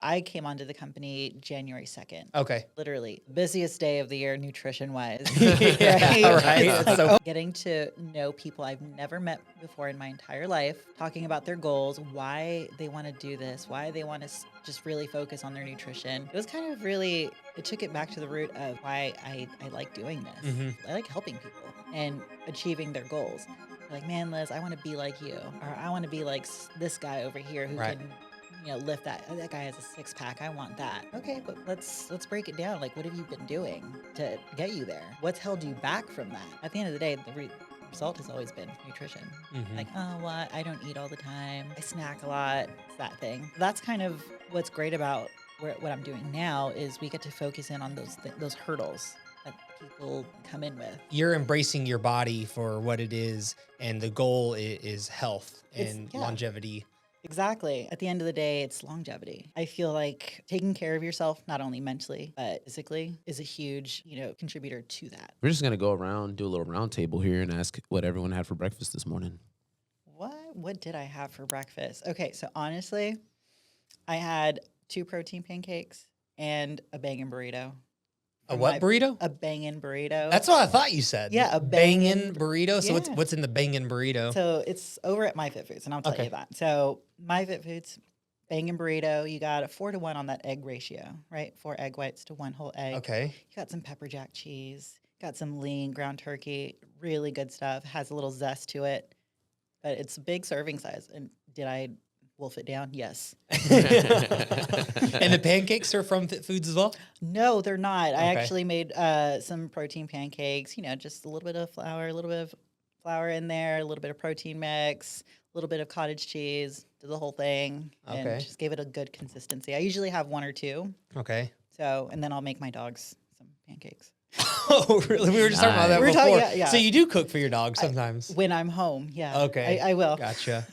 I came onto the company January 2nd. Okay. Literally, busiest day of the year nutrition-wise. Yeah, right. It's That's like, so getting to know people I've never met before in my entire life, talking about their goals, why they want to do this, why they want to just really focus on their nutrition. It was kind of really, it took it back to the root of why I like doing this. I like helping people and achieving their goals. Like, man, Liz, I want to be like you, or I want to be like this guy over here who Right. can, lift that. Oh, that guy has a 6-pack. I want that. Okay, but let's break it down. Like, what have you been doing to get you there? What's held you back from that? At the end of the day, the result has always been nutrition. Like, oh, what? I don't eat all the time. I snack a lot. It's that thing. That's kind of what's great about what I'm doing now is we get to focus in on those hurdles that people come in with. You're embracing your body for what it is, and the goal is health and longevity. Exactly. At the end of the day, it's longevity. I feel like taking care of yourself, not only mentally, but physically, is a huge, contributor to that. We're just going to go around, do a little round table here and ask what everyone had for breakfast this morning. What did I have for breakfast? Okay, so honestly, I had 2 protein pancakes and a bangin' burrito. A what burrito? A bangin' burrito. That's what I thought you said. Yeah, a bangin' burrito. So yeah. what's in the bangin' burrito? So it's over at MyFitFoods, and I'll tell you that. So MyFitFoods, bangin' burrito, you got a 4-to-1 on that egg ratio, right? 4 egg whites to 1 whole egg. Okay. You got some pepper jack cheese, got some lean ground turkey, really good stuff. Has a little zest to it, but it's a big serving size. And did I wolf it down? Yes. And the pancakes are from Fit Foods as well? No, they're not. I actually made some protein pancakes, just a little bit of flour in there, a little bit of protein mix, a little bit of cottage cheese, did the whole thing, and just gave it a good consistency. I usually have 1 or 2. Okay. So, and then I'll make my dogs some pancakes. Oh, really? We were just talking about that We were before. talking- yeah. So you do cook for your dogs sometimes? When I'm home, yeah. Okay. I will. Gotcha.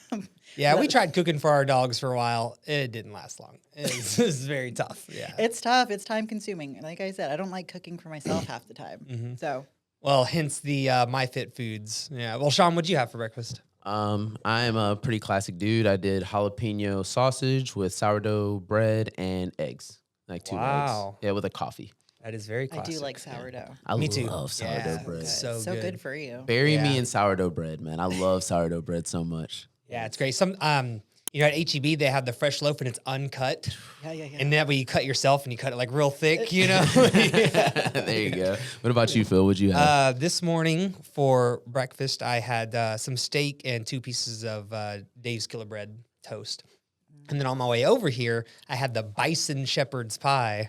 Yeah, we tried cooking for our dogs for a while. It didn't last long. It was very tough. Yeah. It's tough. It's time consuming. Like I said, I don't like cooking for myself half the time. So. Well, hence the MyFit Foods. Yeah. Well, Sean, what'd you have for breakfast? I'm a pretty classic dude. I did jalapeno sausage with sourdough bread and eggs, like 2 eggs. Yeah, with a coffee. That is very classic. I do like sourdough. Me too. love sourdough bread. So good for you. Bury me in sourdough bread, man. I love sourdough bread so much. Yeah, it's great. Some at HEB they have the fresh loaf and it's uncut. Yeah. And that way you cut yourself and you cut it like real thick, There you go. What about you, Phil? What'd you have? This morning for breakfast I had some steak and 2 pieces of Dave's Killer Bread toast. And then on my way over here, I had the bison shepherd's pie.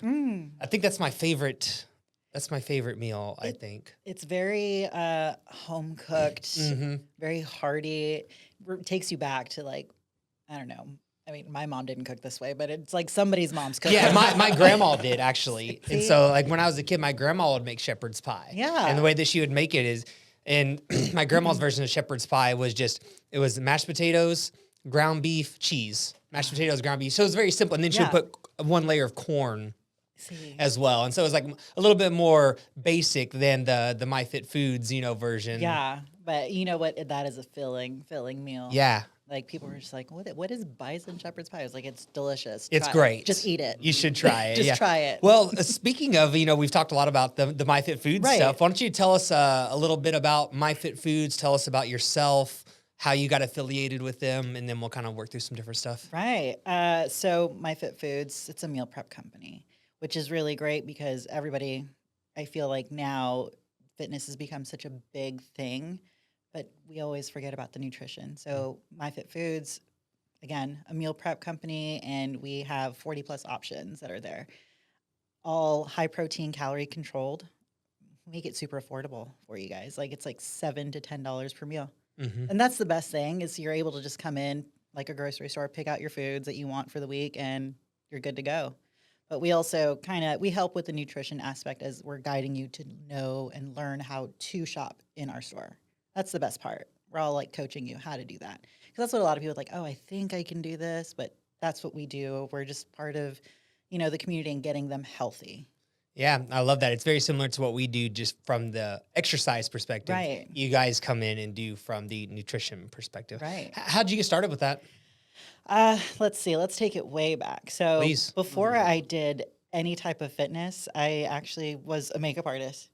I think that's my favorite. That's my favorite meal, I think. It's very home cooked, very hearty. It takes you back to I don't know. I mean, my mom didn't cook this way, but it's like somebody's mom's cooking. Yeah, my grandma did actually. And so when I was a kid, my grandma would make shepherd's pie. Yeah. And the way that she would make it is, and my grandma's version of shepherd's pie was it was mashed potatoes, ground beef, cheese. Mashed potatoes, ground beef. So it was very simple. And then she would put 1 layer of corn as well. And so it was like a little bit more basic than the MyFit Foods, version. Yeah. But you know what? That is a filling meal. Yeah. Like people were just like, what is bison shepherd's pie? I was like, it's delicious. It's Try great. it. Just eat it. You should try it. Just try it. Well, speaking of, we've talked a lot about the MyFit Foods stuff. Why don't you tell us a little bit about MyFit Foods? Tell us about yourself, how you got affiliated with them, and then we'll kind of work through some different stuff. Right. So MyFit Foods, it's a meal prep company, which is really great because everybody, I feel like now fitness has become such a big thing, but we always forget about the nutrition. So MyFit Foods, again, a meal prep company, and we have 40 plus options that are there. All high protein, calorie controlled. Make it super affordable for you guys. It's like $7 to $10 per meal. And that's the best thing is you're able to just come in like a grocery store, pick out your foods that you want for the week, and you're good to go. But we also we help with the nutrition aspect as we're guiding you to know and learn how to shop in our store. That's the best part. We're all coaching you how to do that. Because that's what a lot of people are like, oh, I think I can do this, but that's what we do. We're just part of, the community and getting them healthy. Yeah, I love that. It's very similar to what we do just from the exercise perspective. Right. You guys come in and do from the nutrition perspective. Right. How'd you get started with that? Let's see. Let's take it way back. So Please. before I did any type of fitness, I actually was a makeup artist.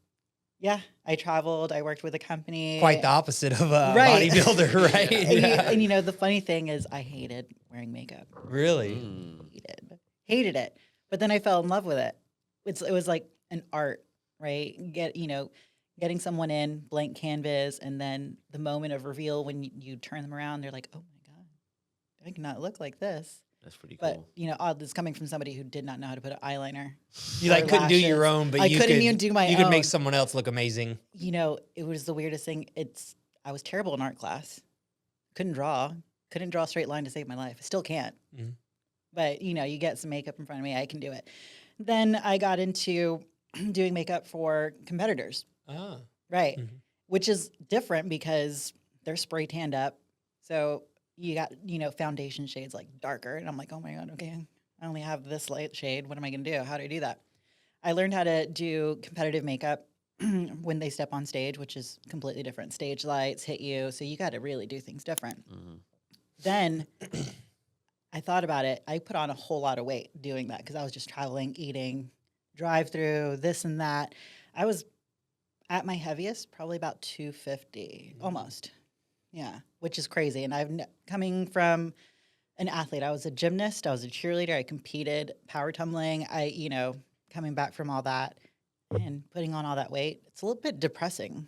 Yeah, I traveled. I worked with a company. Quite the opposite of a Right. bodybuilder, right? And you know, the funny thing is, I hated wearing makeup. Really? Hated it. But then I fell in love with it. It was like an art, right? Getting someone in, blank canvas, and then the moment of reveal when you turn them around, they're like, oh my God, I cannot look like this. That's pretty But cool. you know, this coming from somebody who did not know how to put an eyeliner. You like or couldn't do your lashes. own, but I you couldn't could even do my You could make own. someone else look amazing. You know, it was the weirdest thing. I was terrible in art class. Couldn't draw a straight line to save my life. I still can't. Mhm. But you know, you get some makeup in front of me, I can do it. Then I got into doing makeup for competitors. Ah. Right. Mhm. Which is different because they're spray tanned up. So you got, foundation shades like darker. And I'm like, oh my God, okay, I only have this light shade. What am I going to do? How do I do that? I learned how to do competitive makeup when they step on stage, which is completely different. Stage lights hit you. So you got to really do things different. Mm-hmm. Then I thought about it. I put on a whole lot of weight doing that because I was just traveling, eating, drive through, this and that. I was at my heaviest, probably about 250, almost. Yeah, which is crazy. And coming from an athlete, I was a gymnast, I was a cheerleader, I competed, power tumbling. Coming back from all that and putting on all that weight, it's a little bit depressing.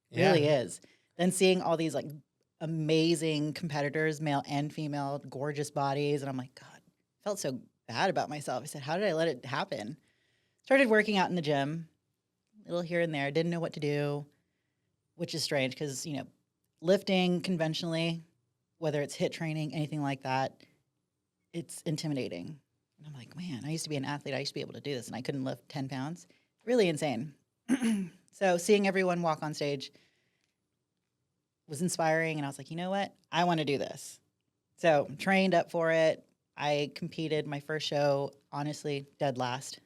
It really is. Then seeing all these like amazing competitors, male and female, gorgeous bodies, and I'm like, God, I felt so bad about myself. I said, how did I let it happen? Started working out in the gym, a little here and there, didn't know what to do, which is strange because, lifting conventionally, whether it's HIIT training, anything like that, it's intimidating. And I'm like, man, I used to be an athlete. I used to be able to do this, and I couldn't lift 10 pounds. Really insane. So seeing everyone walk on stage was inspiring, and I was like, you know what? I want to do this. So trained up for it. I competed my first show, honestly, dead last.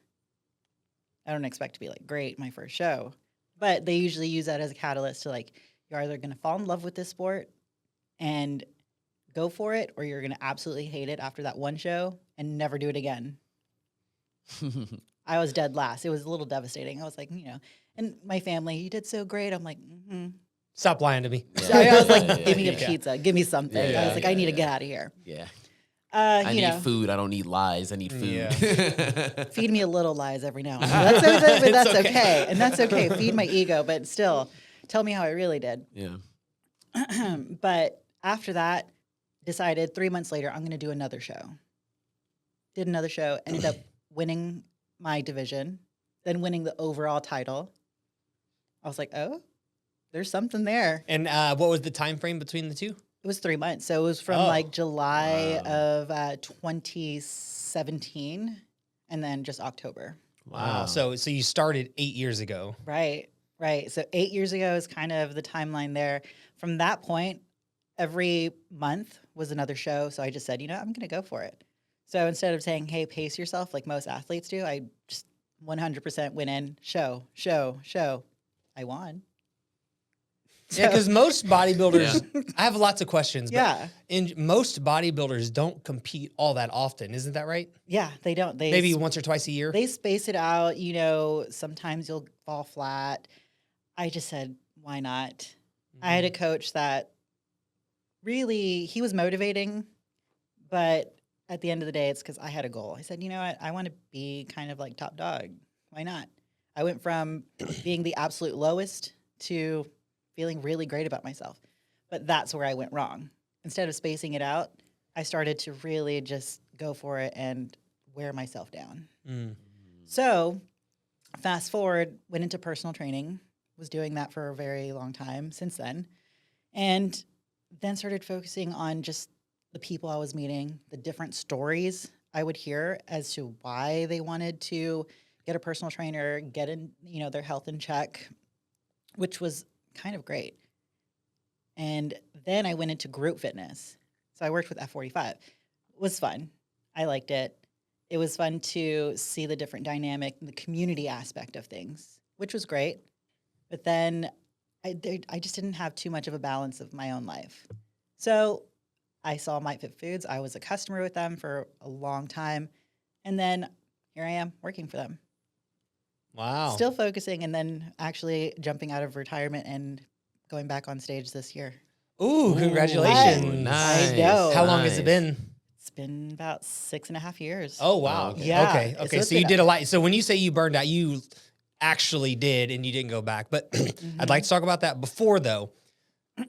I don't expect to be like great my first show, but they usually use that as a catalyst to like, you're either going to fall in love with this sport and go for it, or you're going to absolutely hate it after that one show and never do it again. I was dead last. It was a little devastating. I was like, and my family, you did so great. I'm like, Stop lying to me. So I was like, give me a pizza, give me something. I was like, I need to get out of here. Yeah. I need food. I don't need lies. I need food. Yeah. Feed me a little lies every now and then. That's okay. And that's okay. Feed my ego, but still tell me how I really did. Yeah. But after that, decided 3 months later, I'm going to do another show. Did another show, ended up winning my division, then winning the overall title. I was like, oh, there's something there. And what was the time frame between the two? It was 3 months. So it was from like July of 2017 and then just October. Wow. So you started 8 years ago. Right. So 8 years ago is kind of the timeline there. From that point, every month was another show. So I just said, I'm going to go for it. So instead of saying, hey, pace yourself like most athletes do, I just 100% went in, show. I won. Yeah, because most bodybuilders, I have lots of questions, but Yeah. Most bodybuilders don't compete all that often. Isn't that right? Yeah, they don't. Maybe once or twice a year? They space it out. Sometimes you'll fall flat. I just said, why not? Mm-hmm. I had a coach that really, he was motivating, but at the end of the day, it's because I had a goal. I said, you know what? I want to be kind of like top dog. Why not? I went from being the absolute lowest to feeling really great about myself. But that's where I went wrong. Instead of spacing it out, I started to really just go for it and wear myself down. Mm. So fast forward, went into personal training, was doing that for a very long time since then, and then started focusing on just the people I was meeting, the different stories I would hear as to why they wanted to get a personal trainer, get in, their health in check, which was kind of great. And then I went into group fitness. So I worked with F45. It was fun. I liked it. It was fun to see the different dynamic, the community aspect of things, which was great. But then I just didn't have too much of a balance of my own life. So I saw Might Fit Foods. I was a customer with them for a long time. And then here I am working for them. Wow. Still focusing and then actually jumping out of retirement and going back on stage this year. Ooh, congratulations. Nice. I know. How long has it been? It's been about 6.5 years. Oh, wow. Okay. Yeah. Okay. So Okay. it's So you been- did a lot. So when you say you burned out, you actually did and you didn't go back. But I'd like to talk about that. Before, though,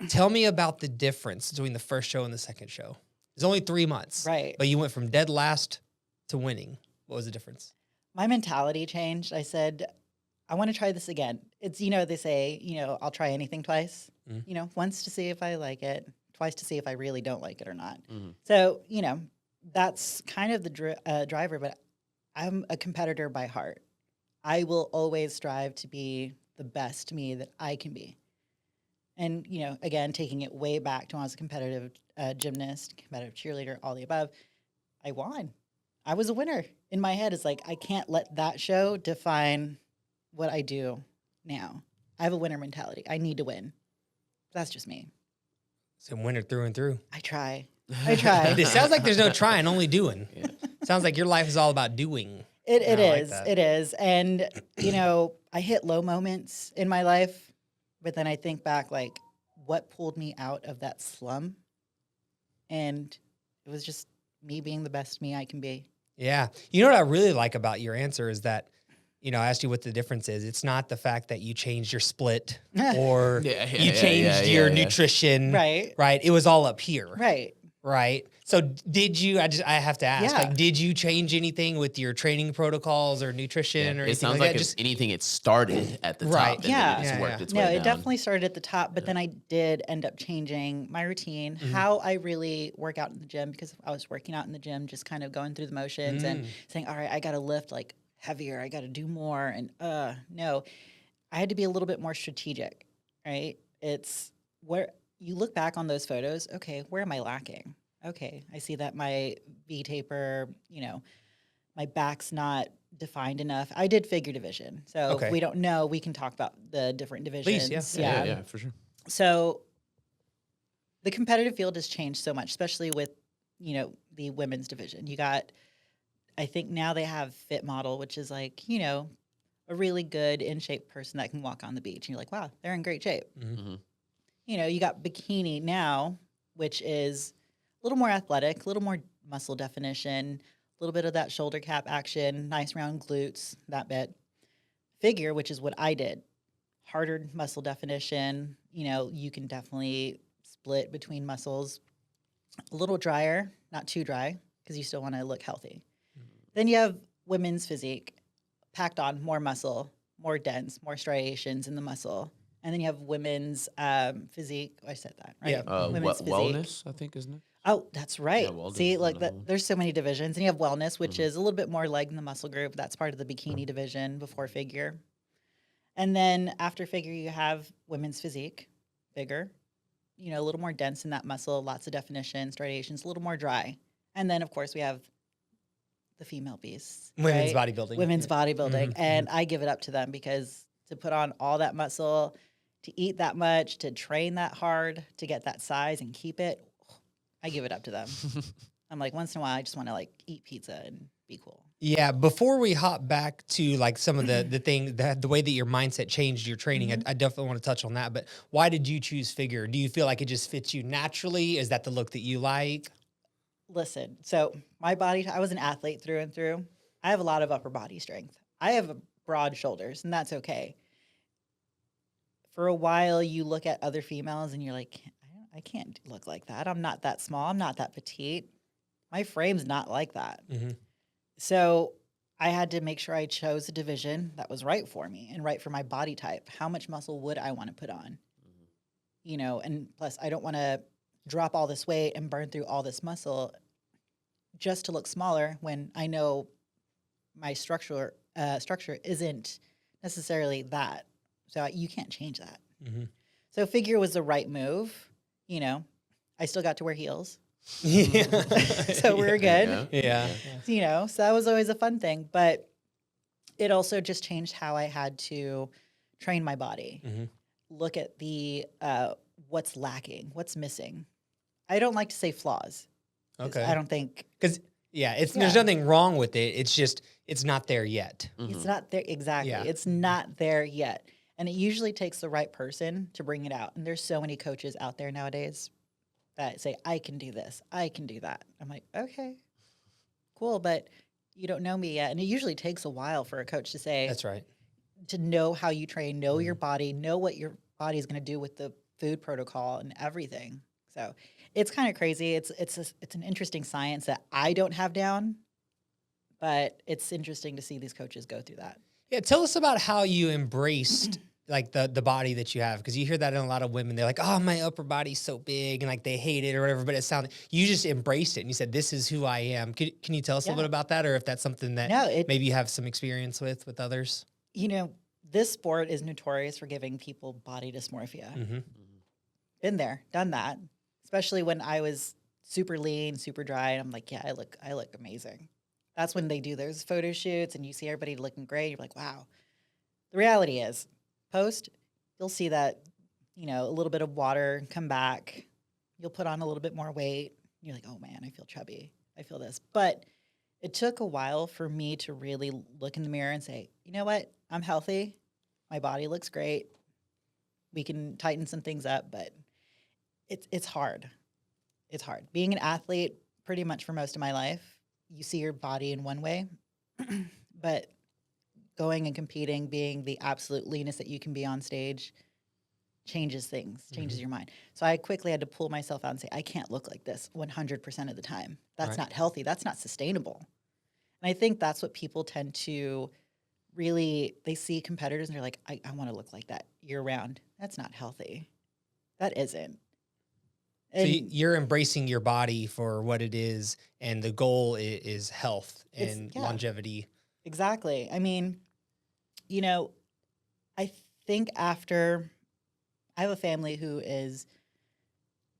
tell me about the difference between the first show and the second show. It's only 3 months. Right. But you went from dead last to winning. What was the difference? My mentality changed. I said, I want to try this again. It's, they say, I'll try anything twice. Once to see if I like it, twice to see if I really don't like it or not. So, that's kind of the driver, but I'm a competitor by heart. I will always strive to be the best me that I can be. And, again, taking it way back to when I was a competitive gymnast, competitive cheerleader, all the above, I won. I was a winner. In my head, it's like, I can't let that show define what I do now. I have a winner mentality. I need to win. That's just me. So winner through and through. I try. It sounds like there's no trying, only doing. Yeah. Sounds like your life is all about doing. It is. Like it is. And, I hit low moments in my life, but then I think back, like, what pulled me out of that slum? And it was just me being the best me I can be. Yeah. You know what I really like about your answer is that, I asked you what the difference is. It's not the fact that you changed your split or you changed your nutrition. Right. Right. It was all up here. Right. Right. So did you, I have to ask, Yeah. like, did you change anything with your training protocols or nutrition or anything? It sounds like if anything, it started at the Right. top. Yeah. And then it's worked its No, way it down. definitely started at the top, but then I did end up changing my routine, how I really work out in the gym, because I was working out in the gym, just kind of going through the motions and saying, all right, I got to lift like heavier. I got to do more. And no, I had to be a little bit more strategic, right? It's where you look back on those photos. Okay, where am I lacking? Okay, I see that my V taper, my back's not defined enough. I did figure division. So if we don't know, we can talk about the different divisions. Please, Yeah, for sure. So the competitive field has changed so much, especially with, the women's division. You got, I think now they have Fit Model, which is like, a really good in shape person that can walk on the beach. And you're like, wow, they're in great shape. Mm-hmm. You got bikini now, which is a little more athletic, a little more muscle definition, a little bit of that shoulder cap action, nice round glutes, that bit. Figure, which is what I did, harder muscle definition. You can definitely split between muscles. A little drier, not too dry, because you still want to look healthy. Then you have women's physique, packed on more muscle, more dense, more striations in the muscle. And then you have women's physique. I said that, right? Yeah. Women's physique. Wellness, I think, isn't it? Oh, that's right. Yeah, wellness See, is like another that. one. There's so many divisions, and you have wellness, which is a little bit more leg in the muscle group. That's part of the bikini division before figure. And then after figure, you have women's physique, bigger, a little more dense in that muscle, lots of definition, striations, a little more dry. And then, of course, we have the female beasts. Women's right? bodybuilding. Women's bodybuilding. And I give it up to them, because to put on all that muscle, to eat that much, to train that hard, to get that size and keep it, I give it up to them. I'm like, once in a while, I just want to like eat pizza and be cool. Yeah. Before we hop back to like some of the thing, the way that your mindset changed your training, I definitely want to touch on that. But why did you choose figure? Do you feel like it just fits you naturally? Is that the look that you like? Listen, so my body, I was an athlete through and through. I have a lot of upper body strength. I have broad shoulders, and that's okay. For a while, you look at other females and you're like, I can't look like that. I'm not that small. I'm not that petite. My frame's not like that. So I had to make sure I chose a division that was right for me and right for my body type. How much muscle would I want to put on? And plus I don't want to drop all this weight and burn through all this muscle just to look smaller when I know my structure isn't necessarily that. So you can't change that. So figure was the right move. I still got to wear heels. Yeah. So we're good. Yeah. So that was always a fun thing. But it also just changed how I had to train my body. Look at the what's lacking, what's missing. I don't like to say flaws. Okay. I don't think. Because, there's nothing wrong with it. It's just, it's not there yet. It's not there. Exactly. Yeah. It's not there yet. And it usually takes the right person to bring it out. And there's so many coaches out there nowadays that say, I can do this. I can do that. I'm like, okay, cool. But you don't know me yet. And it usually takes a while for a coach to say, That's right. to know how you train, know your body, know what your body is going to do with the food protocol and everything. So it's kind of crazy. It's an interesting science that I don't have down, but it's interesting to see these coaches go through that. Yeah, tell us about how you embraced like the body that you have, because you hear that in a lot of women. They're like, "Oh, my upper body's so big," and like they hate it or whatever. But it sounded, you just embraced it and you said, "This is who I am." Can you tell us a little bit about that, or if that's something that maybe you have some experience with others? You know, this sport is notorious for giving people body dysmorphia. Mm-hmm. Been there, done that. Especially when I was super lean, super dry, and I'm like, yeah, I look amazing. That's when they do those photo shoots and you see everybody looking great. You're like, wow. The reality is, post, you'll see that, you know, a little bit of water come back. You'll put on a little bit more weight. You're like, oh man, I feel chubby. I feel this. But it took a while for me to really look in the mirror and say, you know what? I'm healthy. My body looks great. We can tighten some things up, but it's hard. It's hard. Being an athlete, pretty much for most of my life, you see your body in one way, but going and competing, being the absolute leanest that you can be on stage, changes things, changes your mind. So I quickly had to pull myself out and say, I can't look like this 100% of the time. That's not healthy. That's not sustainable. And I think that's what people tend to really, they see competitors and they're like, I want to look like that year round. That's not healthy. That isn't. So you're embracing your body for what it is, and the goal is health and longevity. Exactly. I mean, you know, I think after I have a family who is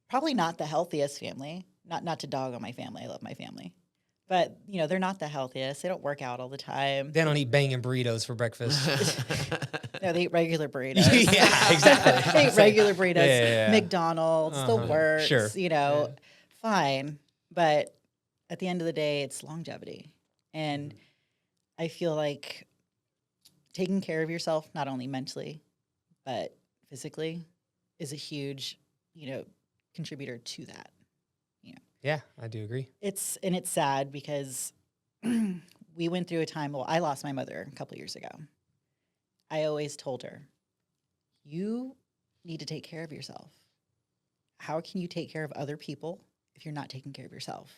probably not the healthiest family, not to dog on my family. I love my family. But, you know, they're not the healthiest. They don't work out all the time. They don't eat banging burritos for breakfast. No, they eat regular burritos. Yeah, exactly. They eat regular burritos. Yeah. McDonald's, the works, Sure. you know, fine. But at the end of the day, it's longevity. And I feel like taking care of yourself, not only mentally, but physically, is a huge, you know, contributor to that. Yeah, I do agree. It's sad because we went through a time, well, I lost my mother a couple years ago. I always told her, you need to take care of yourself. How can you take care of other people if you're not taking care of yourself?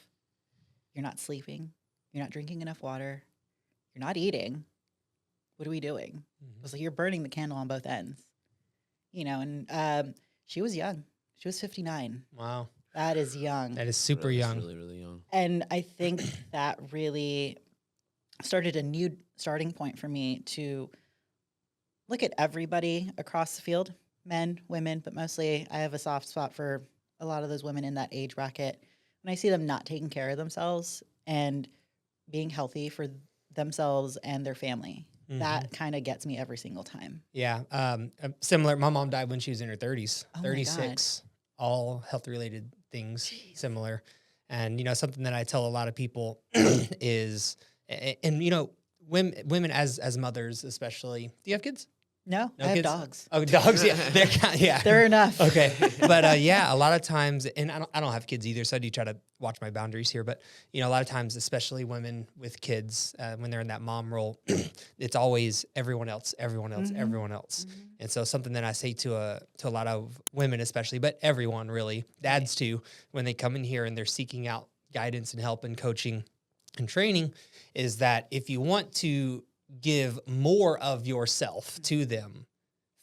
You're not sleeping. You're not drinking enough water. You're not eating. What are we doing? I was like, you're burning the candle on both ends. You know, and she was young. She was 59. Wow. That is young. That is super young. Really, really young. And I think that really started a new starting point for me to look at everybody across the field, men, women, but mostly I have a soft spot for a lot of those women in that age bracket. When I see them not taking care of themselves and being healthy for themselves and their family, that kind of gets me every single time. Yeah. Similar. My mom died when she was in her 30s, Oh 36, all health related things. Jeez. Similar. And, you know, something that I tell a lot of people is, and, you know, women as mothers, especially, do you have kids? No, I have dogs. Oh, dogs. Yeah. They're enough. Okay. But yeah, a lot of times, and I don't have kids either, so I do try to watch my boundaries here. But, you know, a lot of times, especially women with kids, when they're in that mom role, it's always everyone else. And so something that I say to a lot of women, especially, but everyone really, dads too, when they come in here and they're seeking out guidance and help and coaching and training, is that if you want to give more of yourself to them,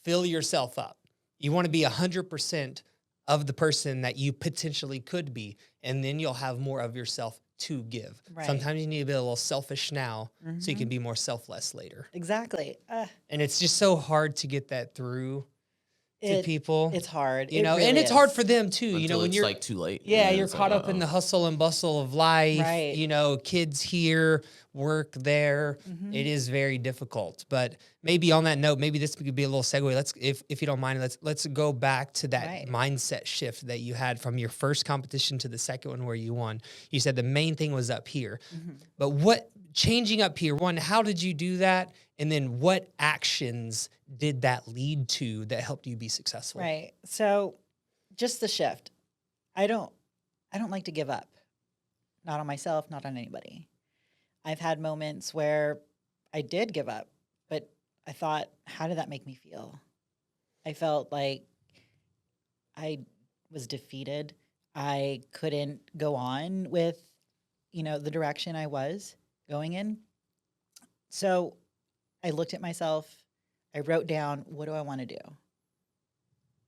fill yourself up. You want to be 100% of the person that you potentially could be, and then you'll have more of yourself to give. Right. Sometimes you need to be a little selfish now so you can be more selfless later. Exactly. And it's just so hard to get that through to people. It's hard. You know, really and it's is. hard for them too. Until you know, when it's you're like too late. Yeah, you're it's caught like, up in the hustle and bustle of life. Right. You know, kids here, work there. Mhm. It is very difficult. But maybe on that note, maybe this could be a little segue. Let's, if you don't mind, let's go back to that Right. mindset shift that you had from your first competition to the second one where you won. You said the main thing was up here. Mhm. But what changing up here, one, how did you do that? And then what actions did that lead to that helped you be successful? Right. So just the shift. I don't like to give up. Not on myself, not on anybody. I've had moments where I did give up, but I thought, how did that make me feel? I felt like I was defeated. I couldn't go on with, the direction I was going in. So I looked at myself. I wrote down, what do I want to do?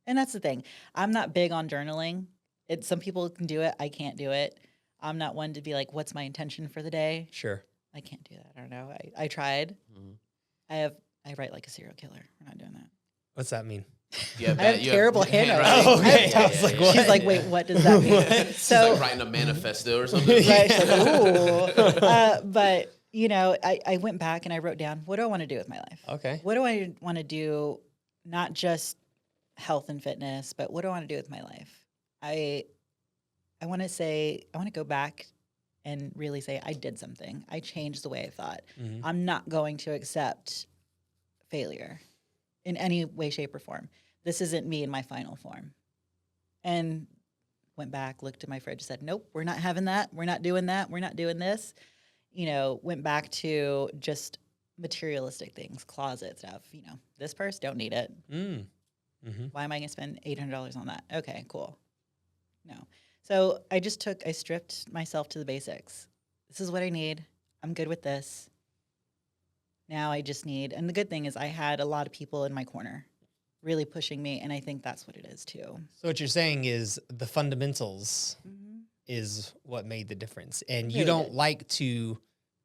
And that's the thing. I'm not big on journaling. Some people can do it. I can't do it. I'm not one to be like, what's my intention for the day? Sure. I can't do that. I don't know. I tried. Mhm. I write like a serial killer. We're not doing that. What's that mean? I have terrible handwriting. Oh, okay. I I was like, what? She's like, wait, what does that mean? She's So like writing a manifesto or something. right, she's like, ooh. But I went back and I wrote down, what do I want to do with my life? Okay. What do I want to do? Not just health and fitness, but what do I want to do with my life? I want to go back and really say I did something. I changed the way I thought. Mhm. I'm not going to accept failure in any way, shape, or form. This isn't me in my final form. And went back, looked at my fridge, said, nope, we're not having that. We're not doing that. We're not doing this. Went back to just materialistic things, closet stuff. This purse, don't need it. Mm. Mm-hmm. Why am I going to spend $800 on that? Okay, cool. No. So I stripped myself to the basics. This is what I need. I'm good with this. Now I just need, and the good thing is I had a lot of people in my corner really pushing me, and I think that's what it is too. So what you're saying is the fundamentals is what made the difference. And you Really don't did. like to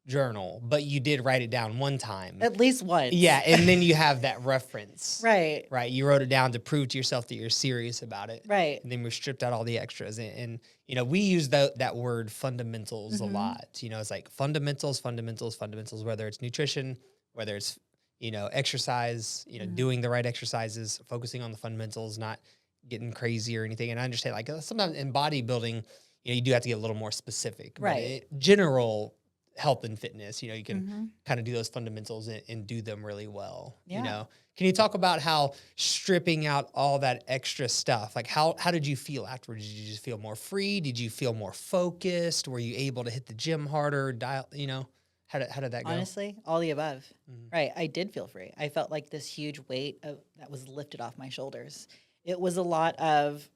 journal, but you did write it down one time. At least once. Yeah, and then you have that reference. Right. Right. You wrote it down to prove to yourself that you're serious about it. Right. And then we stripped out all the extras. And we use that word fundamentals a lot. It's like fundamentals, whether it's nutrition, whether it's, exercise, doing the right exercises, focusing on the fundamentals, not getting crazy or anything. And I understand, like, sometimes in bodybuilding, you do have to get a little more specific. Right. But general health and fitness, you can kind of do those fundamentals and do them really well. Yeah. Can you talk about how stripping out all that extra stuff, like how did you feel afterwards? Did you just feel more free? Did you feel more focused? Were you able to hit the gym harder? How did that go? Honestly, all the above. Right. I did feel free. I felt like this huge weight that was lifted off my shoulders. It was a lot of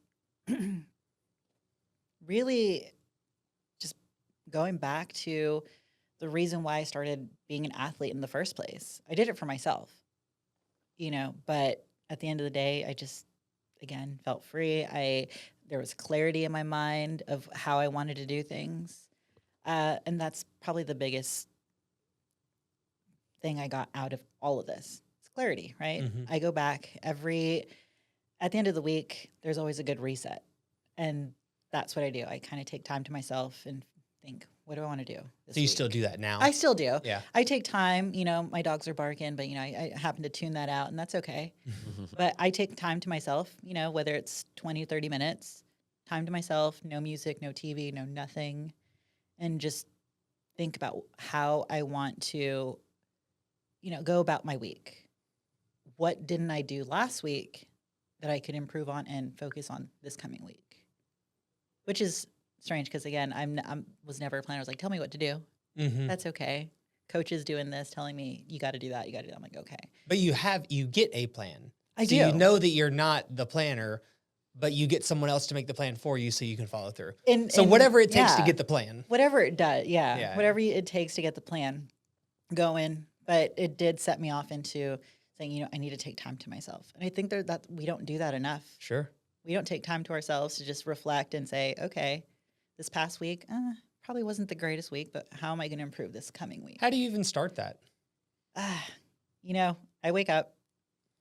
really just going back to the reason why I started being an athlete in the first place. I did it for myself, but at the end of the day, I just, again, felt free. There was clarity in my mind of how I wanted to do things. And that's probably the biggest thing I got out of all of this. It's clarity, right? I go back at the end of the week, there's always a good reset. And that's what I do. I kind of take time to myself and think, what do I want to do this So you week? still do that now? I still do. Yeah. I take time, my dogs are barking, but I happen to tune that out and that's okay. But I take time to myself, whether it's 20, 30 minutes, time to myself, no music, no TV, no nothing. And just think about how I want to, go about my week. What didn't I do last week that I could improve on and focus on this coming week? Which is strange because, again, I was never a planner. I was like, tell me what to do. That's okay. Coach is doing this, telling me you got to do that. You got to do that. I'm like, okay. But you get a plan. I so do. You know that you're not the planner, but you get someone else to make the plan for you so you can follow through. So whatever it takes to get the plan. Whatever it does, Yeah. Whatever it takes to get the plan going. But it did set me off into saying, I need to take time to myself. And I think that we don't do that enough. Sure. We don't take time to ourselves to just reflect and say, okay, this past week probably wasn't the greatest week, but how am I going to improve this coming week? How do you even start that? I wake up,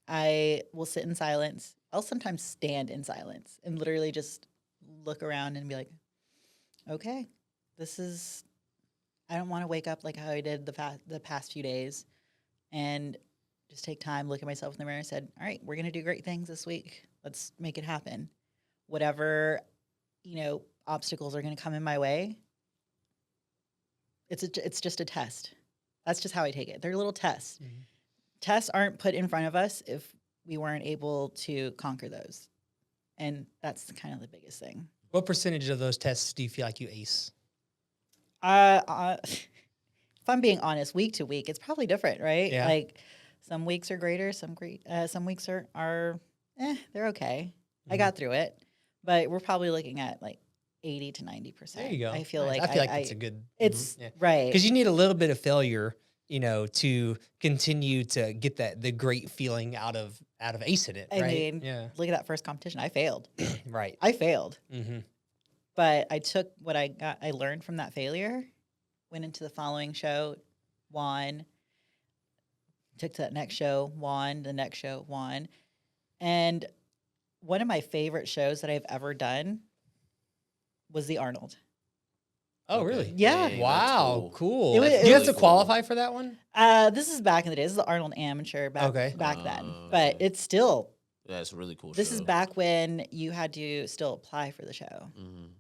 I will sit in silence. I'll sometimes stand in silence and literally just look around and be like, okay, I don't want to wake up like how I did the past few days, and just take time, look at myself in the mirror and said, all right, we're going to do great things this week. Let's make it happen. Whatever, obstacles are going to come in my way, it's just a test. That's just how I take it. They're little tests. Mm-hmm. Tests aren't put in front of us if we weren't able to conquer those. And that's kind of the biggest thing. What percentage of those tests do you feel like you ace? If I'm being honest, week to week, it's probably different, right? Yeah. Like some weeks are greater, some weeks are they're okay. Mm-hmm. I got through it, but we're probably looking at like 80 to 90%. There you go. I feel nice. like that's a good. It's right because you need a little bit of failure, to continue to get the great feeling out of acing it. Right? I mean, look at that first competition. I failed. Right. I failed. Mm-hmm. But I took what I learned from that failure, went into the following show, won, took to that next show, won, the next show, won. And one of my favorite shows that I've ever done was the Arnold. Oh, really? Yeah. Dang, wow, cool. Do you have to qualify for that one? This is back in the day. This is the Arnold Amateur back then. But it's still... That's a really cool This show. is back when you had to still apply for the show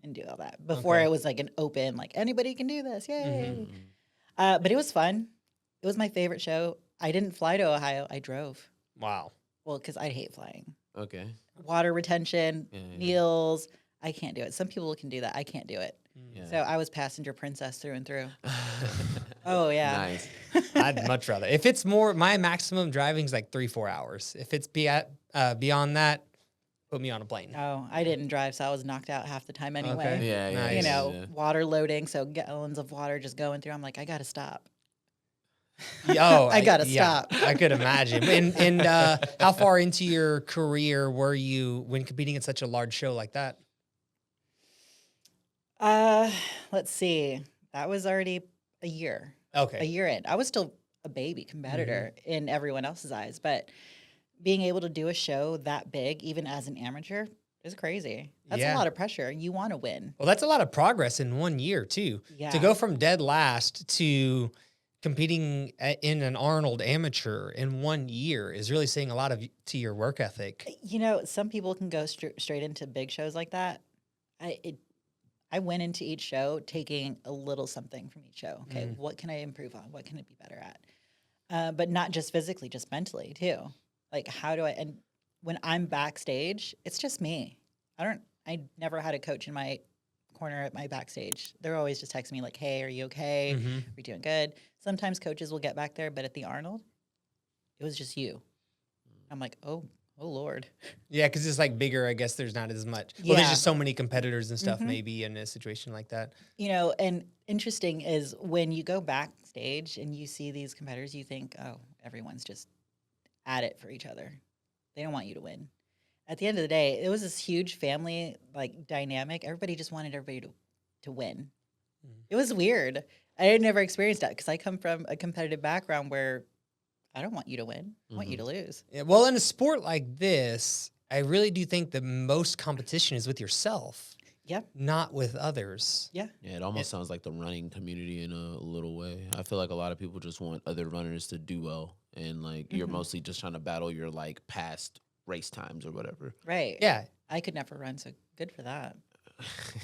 and do all that. Before it was like an open, like anybody can do this. Yay. Mm-hmm. But it was fun. It was my favorite show. I didn't fly to Ohio. I drove. Wow. Well, because I hate flying. Okay. Water retention, meals. I can't do it. Some people can do that. I can't do it. Yeah. So I was passenger princess through and through. Oh, yeah. Nice. I'd much rather. If it's more, my maximum driving is like 3-4 hours. If it's beyond that, put me on a plane. Oh, I didn't drive, so I was knocked out half the time anyway. Okay. Yeah, nice. Water loading, so gallons of water just going through. I'm like, I got to stop. Oh, I got to stop. I could imagine. And how far into your career were you when competing in such a large show like that? Let's see. That was already a year. Okay. A year in. I was still a baby competitor in everyone else's eyes, but being able to do a show that big, even as an amateur, is crazy. That's a lot of pressure. You want to win. Well, that's a lot of progress in 1 year, too. Yeah. To go from dead last to competing in an Arnold Amateur in 1 year is really saying a lot to your work ethic. Some people can go straight into big shows like that. I went into each show taking a little something from each show. Okay, what can I improve on? What can I be better at? But not just physically, just mentally too. Like, how do I? And when I'm backstage, it's just me. I never had a coach in my corner at my backstage. They're always just texting me like, "Hey, are you okay? Are you doing good?" Sometimes coaches will get back there, but at the Arnold, it was just you. I'm like, oh Lord. Yeah, because it's like bigger. I guess there's not as much. Well, there's just so many competitors and stuff. Maybe in a situation like that. And interesting is when you go backstage and you see these competitors, you think, oh, everyone's just at it for each other. They don't want you to win. At the end of the day, it was this huge family like dynamic. Everybody just wanted everybody to win. It was weird. I had never experienced that because I come from a competitive background where I don't want you to win. I want you to lose. Yeah, well, in a sport like this, I really do think the most competition is with yourself. Yeah. Not with others. Yeah. Yeah, it almost sounds like the running community in a little way. I feel like a lot of people just want other runners to do well. And like you're mostly just trying to battle your like past race times or whatever. Right. Yeah. I could never run, so good for that.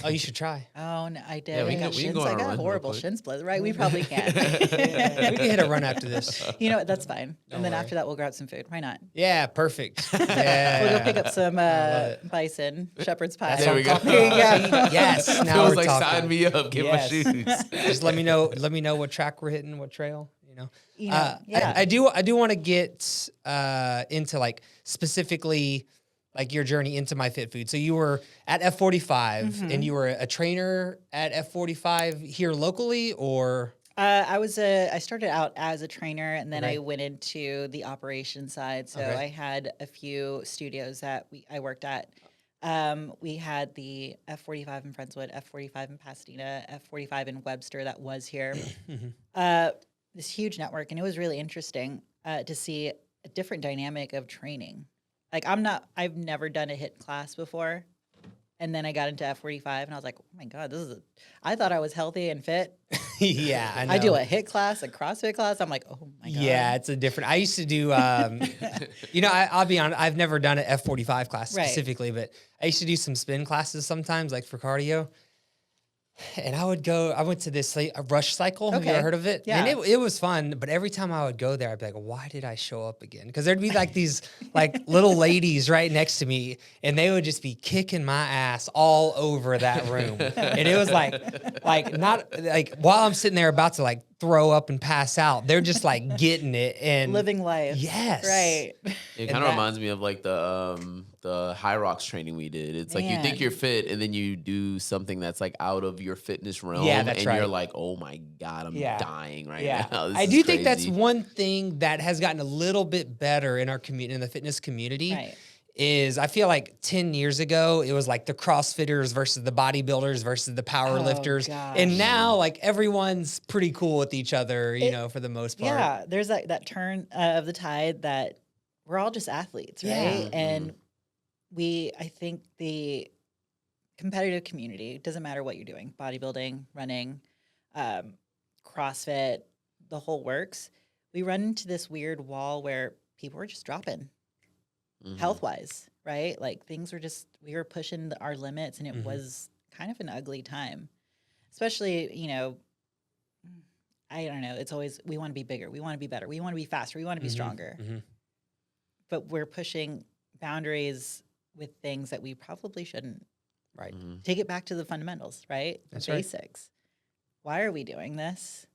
Oh, you should try. Oh, no, I did. Yeah, I got horrible shin split. Right, we probably can. We can hit a run after this. You know what? That's fine. Don't and then worry. after that, we'll grab some food. Why not? Yeah, perfect. Yeah. We'll go pick up some bison, shepherd's pie. There we go. Yes. Now Feels we're like talking. sign me up, get my shoes. Just let me know. Let me know what track we're hitting, what trail. Yeah. I do want to get into like specifically like your journey into MyFitFood. So you were at F45 and you were a trainer at F45 here locally, or? I started out as a trainer, and then I went into the operation side. So I had a few studios that I worked at. We had the F45 in Friendswood, F45 in Pasadena, F45 in Webster that was here. This huge network, and it was really interesting to see a different dynamic of training. Like I've never done a HIIT class before. And then I got into F45 and I was like, oh my God, I thought I was healthy and fit. Yeah, I know. I do a HIIT class, a CrossFit class. I'm like, oh my God. Yeah, it's a different. I used to do, I'll be honest, I've never done an F45 class Right. specifically, but I used to do some spin classes sometimes, like for cardio. And I went to this a rush cycle. Have you ever heard of it? Yeah. And it was fun, but every time I would go there, I'd be like, why did I show up again? Because there'd be like these like little ladies right next to me, and they would just be kicking my ass all over that room. And it was like not like while I'm sitting there about to like throw up and pass out, they're just like getting it and living life. Yes. Right. It kind of reminds me of like the high rocks training we did. It's like you think you're fit and then you do something that's like out of your fitness realm. Yeah, that's and right. you're like, oh my God, I'm dying right now. This I is do think that's crazy. one thing that has gotten a little bit better in our community, in the fitness community. Right. Is I feel like 10 years ago, it was like the CrossFitters versus the bodybuilders versus the power lifters. gosh. And now like everyone's pretty cool with each other, for the most part. Yeah. There's that turn of the tide that we're all just athletes, right? Yeah. And I think the competitive community, doesn't matter what you're doing, bodybuilding, running, CrossFit, the whole works. We run into this weird wall where people are just dropping. Health-wise, right? Like we were pushing our limits, and it was kind of an ugly time. Especially, I don't know. It's always, we want to be bigger. We want to be better. We want to be faster. We want to be stronger. But we're pushing boundaries with things that we probably shouldn't. Right. Take it back to the fundamentals, right? That's the right. basics. Why are we doing this?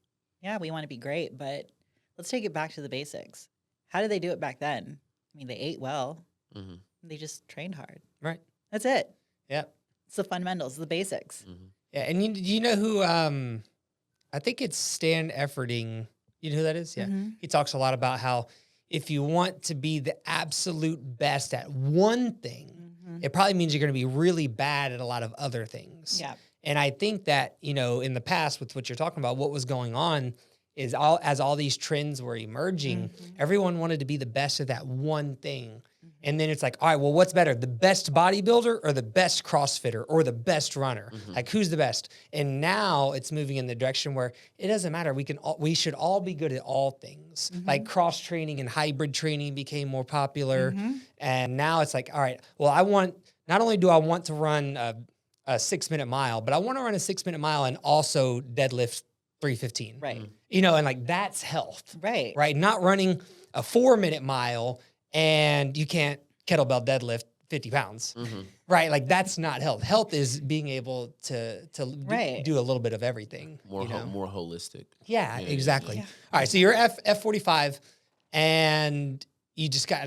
Yeah, we want to be great, but let's take it back to the basics. How did they do it back then? I mean, they ate well. They just trained hard. Right. That's it. Yeah. It's the fundamentals, the basics. Yeah. And you know who, I think it's Stan Efferding. You know who that is? Yeah. He talks a lot about how if you want to be the absolute best at one thing, it probably means you're going to be really bad at a lot of other things. Yeah. And I think that, in the past with what you're talking about, what was going on is as all these trends were emerging, everyone wanted to be the best at that one thing. And then it's like, all right, well, what's better, the best bodybuilder or the best CrossFitter or the best runner? Like, who's the best? And now it's moving in the direction where it doesn't matter. We should all be good at all things. Like cross training and hybrid training became more popular. And now it's like, all right, well, not only do I want to run a 6-minute mile, but I want to run a 6-minute mile and also deadlift 315. Right. And like that's health. Right. Right. Not running a 4-minute mile and you can't kettlebell deadlift 50 pounds. Right. Like that's not health. Health is being able to do a little bit of everything. More holistic. Yeah, exactly. Yeah. All right. So you're F45 and you just got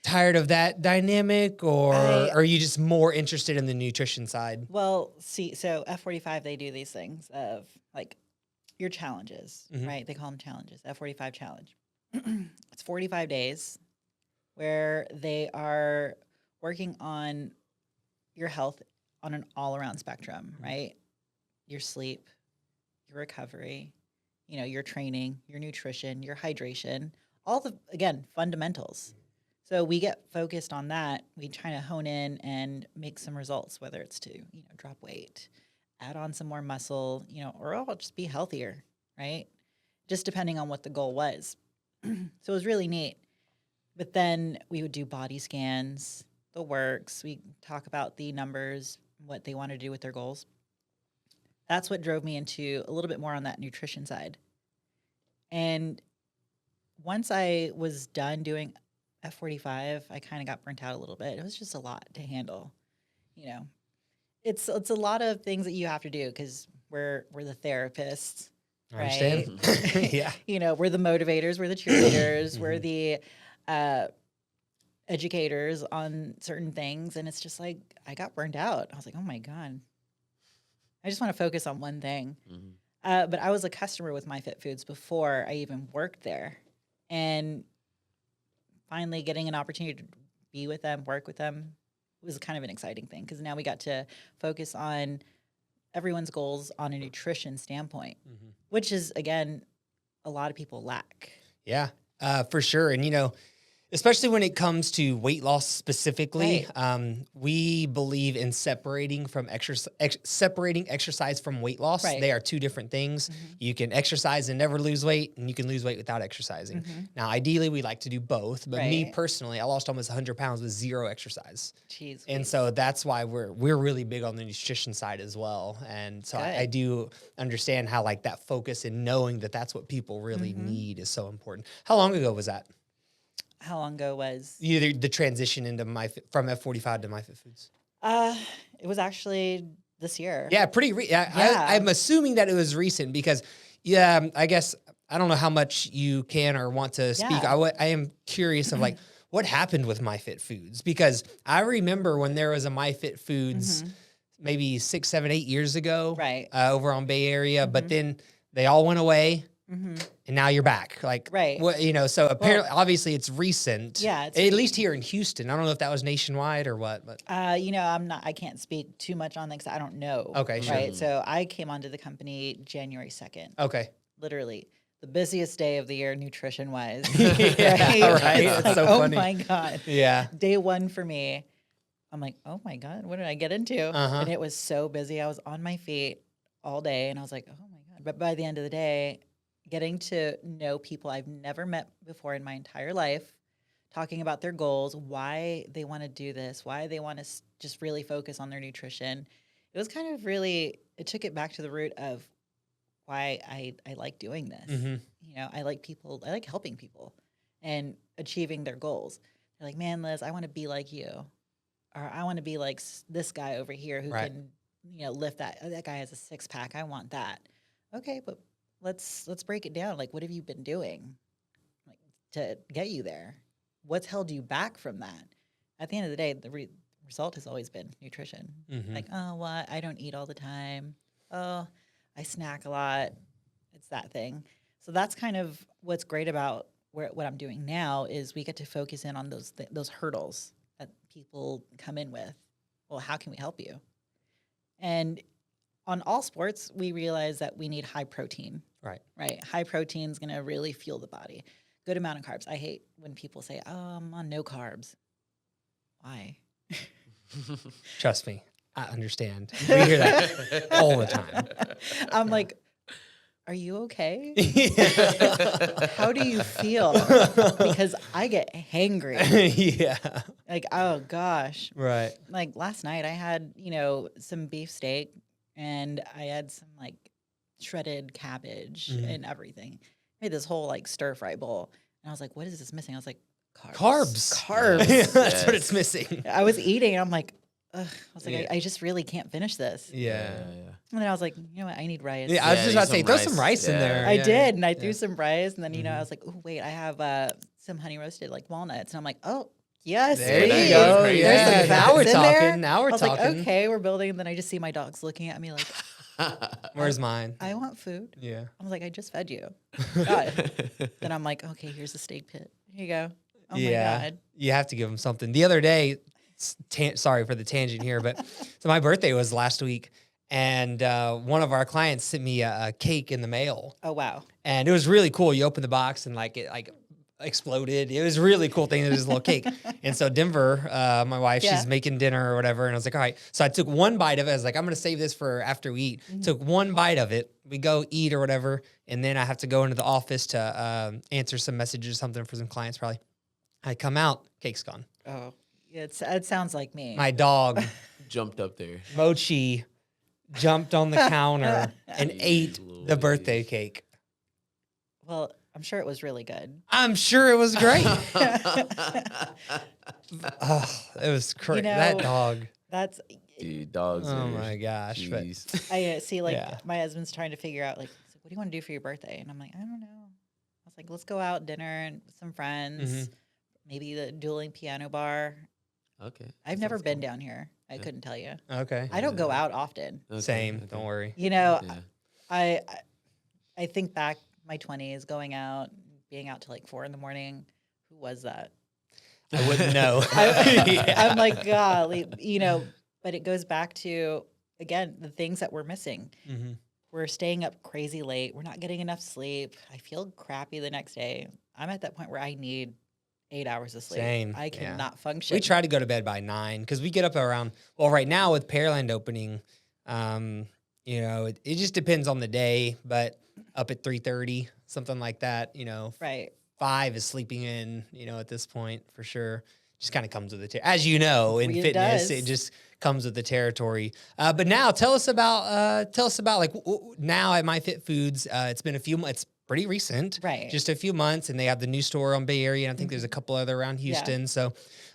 tired of that dynamic, or are you just more interested in the nutrition side? Well, see, so F45, they do these things of like your challenges, right? They call them challenges, F45 challenge. It's 45 days where they are working on your health on an all-around spectrum, right? Your sleep, your recovery, your training, your nutrition, your hydration, all the, again, fundamentals. So we get focused on that. We try to hone in and make some results, whether it's to, drop weight, add on some more muscle, or I'll just be healthier, right? Just depending on what the goal was. So it was really neat. But then we would do body scans, the works. We talk about the numbers, what they want to do with their goals. That's what drove me into a little bit more on that nutrition side. And once I was done doing F45, I kind of got burnt out a little bit. It was just a lot to handle. It's a lot of things that you have to do because we're the therapists, I right? understand. Yeah. We're the motivators, we're the cheerleaders, we're the educators on certain things, and it's just like I got burned out. I was like, oh my God, I just want to focus on one thing. But I was a customer with My Fit Foods before I even worked there, and finally getting an opportunity to be with them, work with them, was kind of an exciting thing because now we got to focus on everyone's goals on a nutrition standpoint, which is, again, a lot of people lack. Yeah, for sure. And, Especially when it comes to weight loss specifically, Right. we believe in separating exercise from weight loss. Right. They are two different things. You can exercise and never lose weight, and you can lose weight without exercising. Now, ideally, we like to do both, but me Right. personally, I lost almost 100 pounds with zero exercise. Jeez. And so that's why we're really big on the nutrition side as well. And so I Good. do understand how like that focus and knowing that that's what people really need is so important. How long ago was that? How long ago was? Either the transition into from F45 to MyFitFoods. It was actually this year. Yeah, pretty. I'm assuming that it was recent because, yeah, I guess I don't know how much you can or want to speak. Yeah. I am curious of like what happened with MyFitFoods because I remember when there was a MyFitFoods maybe 6, 7, 8 years ago, Right. over on Bay Area, but then they all went away. And now you're back. Like, Right. what, so apparently, obviously it's recent. Yeah, it's At least here in Houston. I don't know if that was nationwide or what, but. I can't speak too much on that because I don't know. Okay, sure. Right. So I came onto the company January 2nd. Okay. Literally the busiest day of the year, nutrition wise. Yeah, right. It's It's like, so oh funny. my God. Yeah. Day one for me, I'm like, oh my God, what did I get into? Uh-huh. And it was so busy. I was on my feet all day and I was like, oh my God. But by the end of the day, getting to know people I've never met before in my entire life, talking about their goals, why they want to do this, why they want to just really focus on their nutrition. It was kind of really, it took it back to the root of why I like doing this. I like people, I like helping people and achieving their goals. They're like, man, Liz, I want to be like you. Or I want to be like this guy over here who Right. can, lift that. That guy has a 6-pack. I want that. Okay, but let's break it down. Like, what have you been doing, like, to get you there? What's held you back from that? At the end of the day, the result has always been nutrition. Like, oh, well, I don't eat all the time. Oh, I snack a lot. It's that thing. So that's kind of what's great about what I'm doing now is we get to focus in on those hurdles that people come in with. Well, how can we help you? And on all sports, we realize that we need high protein. Right. High protein is going to really fuel the body. Good amount of carbs. I hate when people say, oh, I'm on no carbs. Why? Trust me, I understand. We hear that all the time. I'm like, are you okay? How do you feel? Because I get hangry. Yeah. Like, oh gosh. Right. Like last night I had, some beef steak and I had some like shredded cabbage and everything. Made this whole like stir fry bowl. And I was like, what is this missing? I was like, carbs. That's what it's missing. I was eating and I'm like, ugh. I was like, Yeah. I just really can't finish this. Yeah. And then I was like, you know what? I need rice. Yeah, I was Yeah, just about to say, some throw rice. some rice in Yeah. there. I Yeah. did. And I threw some rice. And then, I was like, oh, wait, I have some honey roasted like walnuts. And I'm like, oh, yes, There you please. go. There's Yeah. some Now fats we're in talking. there. Now we're I was talking. like, okay, we're building. And then I just see my dogs looking at me like, Where's mine? I want food. Yeah. I was like, I just fed you. God. Then I'm like, okay, here's the steak pit. Here you go. Oh my God. You have to give them something. The other day, sorry for the tangent here, but so my birthday was last week, and one of our clients sent me a cake in the mail, Oh, wow. and it was really cool. You open the box and like it exploded. It was a really cool thing. It was a little cake, and so Denver, my wife, Yeah. she's making dinner or whatever, and I was like, all right. So I took one bite of it. I was like, I'm gonna save this for after we eat. Took one bite of it. We go eat or whatever, and then I have to go into the office to answer some messages or something for some clients probably. I come out, cake's gone. Oh, it sounds like me. My dog, Jumped up there. Mochi, jumped on the counter and ate Jeez the birthday Louise. cake. Well, I'm sure it was really good. I'm sure it was great. Oh, it was crazy. That dog. That's, Dude, dogs. Oh are- my gosh. But Jeez. I see, like, Yeah. my husband's trying to figure out, like, so what do you want to do for your birthday? And I'm like, I don't know. I was like, let's go out dinner and with some friends, maybe the dueling piano bar. Okay. I've that never sounds been cool. down here. I couldn't tell you. okay. I don't go out often. Okay, Same. okay. Don't worry. Yeah. I think back my 20s, going out, being out till like 4 a.m. Who was that? I wouldn't know. I'm like, golly, but it goes back to, again, the things that we're missing. We're staying up crazy late. We're not getting enough sleep. I feel crappy the next day. I'm at that point where I need 8 hours of sleep. Same. I Yeah. cannot function. We try to go to bed by 9 because we get up around, well, right now with Pearland opening, you know, it just depends on the day, but up at 3:30, something like that, you know. Right. 5 is sleeping in, you know, at this point for sure. Just kind of comes with the as you know, in fitness, it just comes with the territory. But now tell us about like now at My Fit Foods. It's been it's pretty recent, right? Just a few months, and they have the new store on Bay Area, and I think there's a couple other around Houston. So,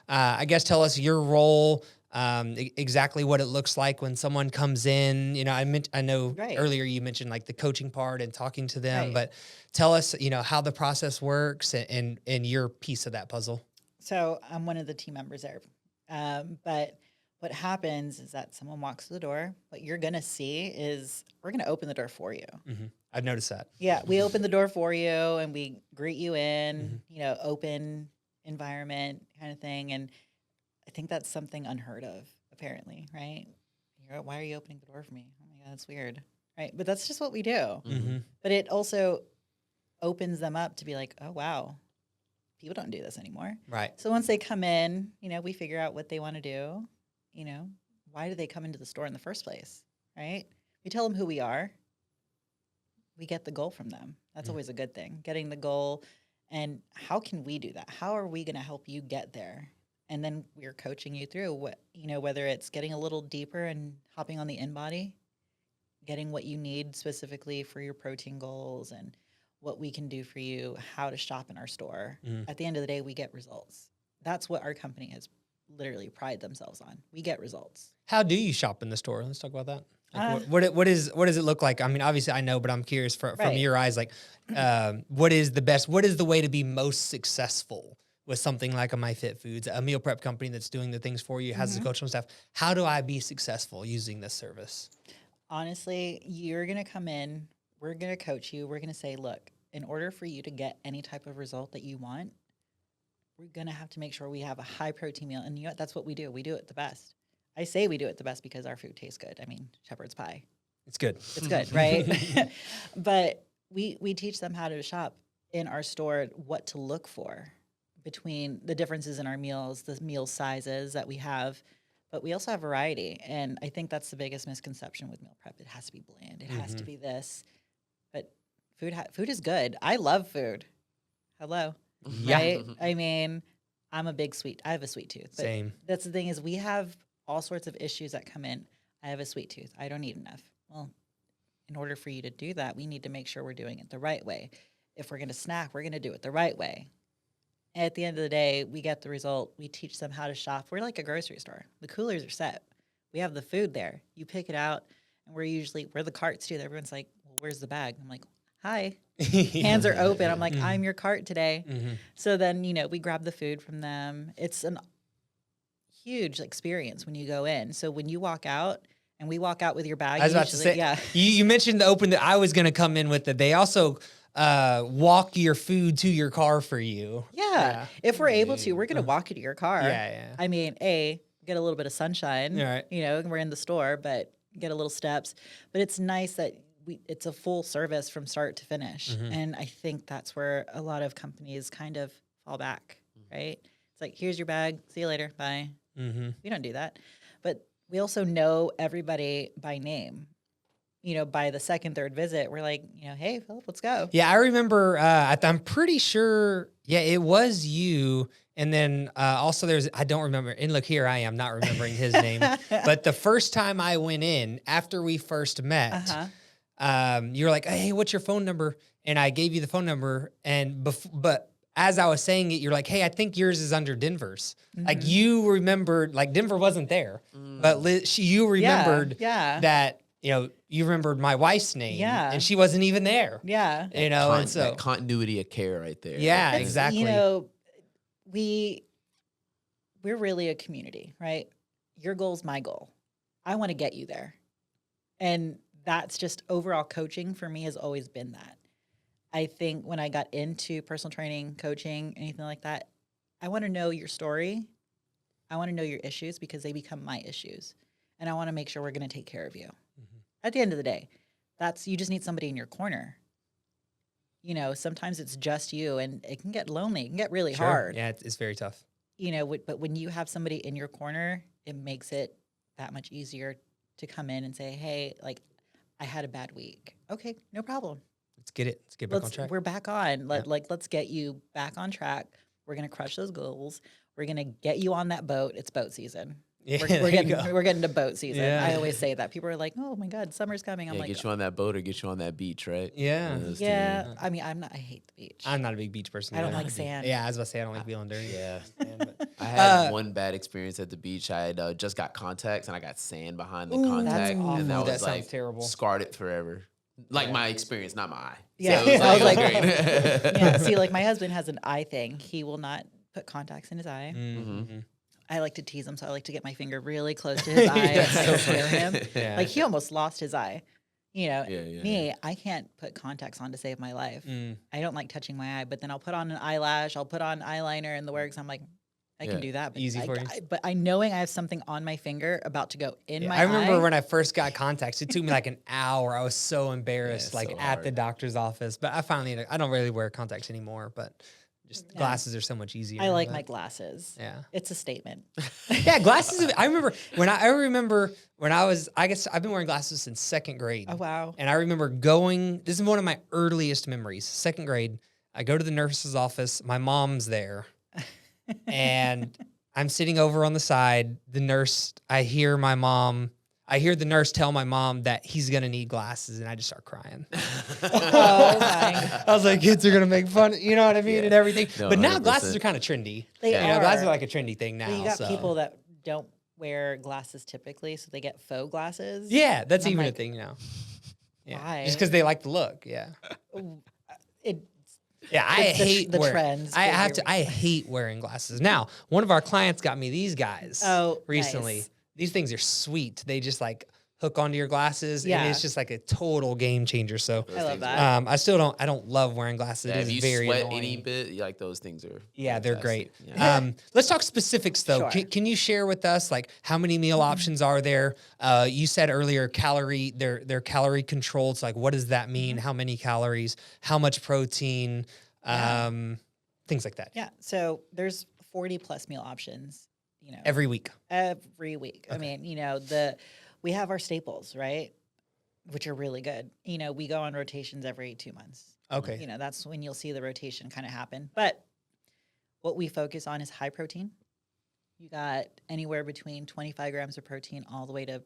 I guess tell us your role, exactly what it looks like when someone comes in. You know, I know earlier you mentioned like the coaching part and talking to them, but tell us, you know, how the process works and your piece of that puzzle. So I'm one of the team members there, but what happens is that someone walks through the door. What you're gonna see is we're gonna open the door for you. Mm-hmm. I've noticed that. Yeah, we open the door for you and we greet you in, you know, open environment kind of thing. And I think that's something unheard of, apparently, right? Why are you opening the door for me? Oh my God, that's weird, right? But that's just what we do. Mm-hmm. But it also opens them up to be like, oh, wow, people don't do this anymore. Right. So once they come in, you know, we figure out what they want to do. You know, why do they come into the store in the first place, right? We tell them who we are. We get the goal from them. That's always a good thing, getting the goal. And how can we do that? How are we going to help you get there? And then we're coaching you through what, you know, whether it's getting a little deeper and hopping on the in-body, getting what you need specifically for your protein goals and what we can do for you, how to shop in our store. At the end of the day, we get results. That's what our company has literally pride themselves on. We get results. How do you shop in the store? Let's talk about that. Like what does it look like? I mean, obviously I know, but I'm curious from your eyes, like, what is the way to be most successful with something like a My Fit Foods, a meal prep company that's doing the things for you, has the coaching staff? How do I be successful using this service? Honestly, you're going to come in, we're going to coach you. We're going to say, look, in order for you to get any type of result that you want, we're going to have to make sure we have a high protein meal. And you know what? That's what we do. We do it the best. I say we do it the best because our food tastes good. I mean, shepherd's pie. It's good. It's good, right? But we teach them how to shop in our store, what to look for between the differences in our meals, the meal sizes that we have. But we also have variety. And I think that's the biggest misconception with meal prep. It has to be bland. It has to be this. But food is good. I love food. Hello. Yeah. Right? I mean, I have a sweet tooth. But Same. that's the thing is we have all sorts of issues that come in. I have a sweet tooth. I don't eat enough. Well, in order for you to do that, we need to make sure we're doing it the right way. If we're going to snack, we're going to do it the right way. And at the end of the day, we get the result. We teach them how to shop. We're like a grocery store. The coolers are set. We have the food there. You pick it out, and we're the carts too. Everyone's like, well, where's the bag? I'm like, hi. Hands are open. I'm like, I'm your cart today. So then, you know, we grab the food from them. It's an huge experience when you go in. So when you walk out, and we walk out with your bag, I was about to say, you mentioned the open that I was going to come in with it. They also walk your food to your car for you. Yeah. If we're able to, we're going to walk you to your car. Yeah. I mean, get a little bit of sunshine. Right. You know, we're in the store, but get a little steps. But it's nice that it's a full service from start to finish. And I think that's where a lot of companies kind of fall back, right? It's like, here's your bag. See you later. Bye. We don't do that. But we also know everybody by name. You know, by the second, third visit, we're like, you know, hey, Philip, let's go. Yeah, I remember, I'm pretty sure, it was you. And then also I don't remember, and look, here I am not remembering his name. But the first time I went in, after we first met, you were like, hey, what's your phone number? And I gave you the phone number. But as I was saying it, you're like, hey, I think yours is under Denver's. Like you remembered, like Denver wasn't there, but you remembered that, you know, you remembered my wife's name, and she wasn't even there. Yeah, you know, and so that continuity of care right there. Yeah, exactly. You know, we're really a community, right? Your goal's my goal. I want to get you there, and that's just overall coaching for me has always been that. I think when I got into personal training, coaching, anything like that, I want to know your story. I want to know your issues because they become my issues, and I want to make sure we're going to take care of you. At the end of the day, you just need somebody in your corner. you know, sometimes it's just you, and it can get lonely. It can get really Sure. hard. Yeah, it's very tough. You know, but when you have somebody in your corner, it makes it that much easier to come in and say, hey, like, I had a bad week. Okay, no problem. Let's get it. Let's get back on track. We're back on. Let's get you back on track. We're gonna crush those goals. We're gonna get you on that boat. It's boat season. Yeah, We're getting to boat season. Yeah. I always say that. People are like, "Oh my God, summer's coming." I'm Yeah, like, get you on that boat or get you on that beach, right? Yeah. One of those two. yeah. I mean, I hate the beach. I'm not a big beach person. I don't either. like sand. Yeah, I was about to say I don't like feeling dirty. Yeah. Sand, but- I had one bad experience at the beach. I had just got contacts and I got sand behind the contact, awful. and that That was sounds like terrible. scarred it forever. Like my experience, not my eye. Yeah. So it was I was like, it was great. Yeah. See, like my husband has an eye thing. He will not put contacts in his eye. Mhm. I like to tease him, so I like to get my finger really close to his eye and try to scare him. Yeah. Like he almost lost his eye. You know, Yeah, me, I can't put contacts on to save my life. Mm. I don't like touching my eye, but then I'll put on an eyelash, I'll put on eyeliner in the works. I'm like, I can Yeah. do that. But Easy for you. but I knowing I have something on my finger about to go in my I remember eye. when I first got contacts, it took me like an hour. I was so embarrassed, Yeah, like so at the hard. doctor's office. But I finally, I don't really wear contacts anymore, but just glasses are so much easier. I like but- my glasses. Yeah. It's a statement. Yeah, glasses. I remember when I was, I guess I've been wearing glasses since second grade. Oh, wow. And I remember going, this is one of my earliest memories, second grade. I go to the nurse's office. My mom's there. And I'm sitting over on the side. The nurse, I hear the nurse tell my mom that he's going to need glasses. And I just start crying. Oh, my. I was like, kids are going to make fun, you know what I mean? Yeah. And everything. No, but now 100%. glasses are kind of trendy. They Yeah. You know, glasses are. are like a trendy thing now. But you got so. people that don't wear glasses typically, so they get faux glasses. Yeah, that's I'm even like, a thing now. Yeah, why? just because they like the look. Yeah, It, yeah. I It's the hate the wearing- trends, I but have you're- to. I hate wearing glasses. Now, one of our clients got me these guys. Oh, recently. nice. These things are sweet. They just like hook onto your glasses, Yeah. and it's just like a total game changer. So, Those I love things that. are- I still don't. I don't love wearing glasses. Yeah, It if is you very sweat annoying. any bit, like those things are. Yeah, they're great. fantastic. Yeah. Let's talk specifics though. Sure. Can you share with us like how many meal options are there? You said earlier they're calorie controlled. So like what does that mean? How many calories? How much protein? Things like that. yeah. So there's 40 plus meal options, you know, Every week. every week. I mean, you know, we have our staples, right? Which are really good. You know, we go on rotations every 2 months. Okay. You know, that's when you'll see the rotation kind of happen. But what we focus on is high protein. You got anywhere between 25 grams of protein all the way to like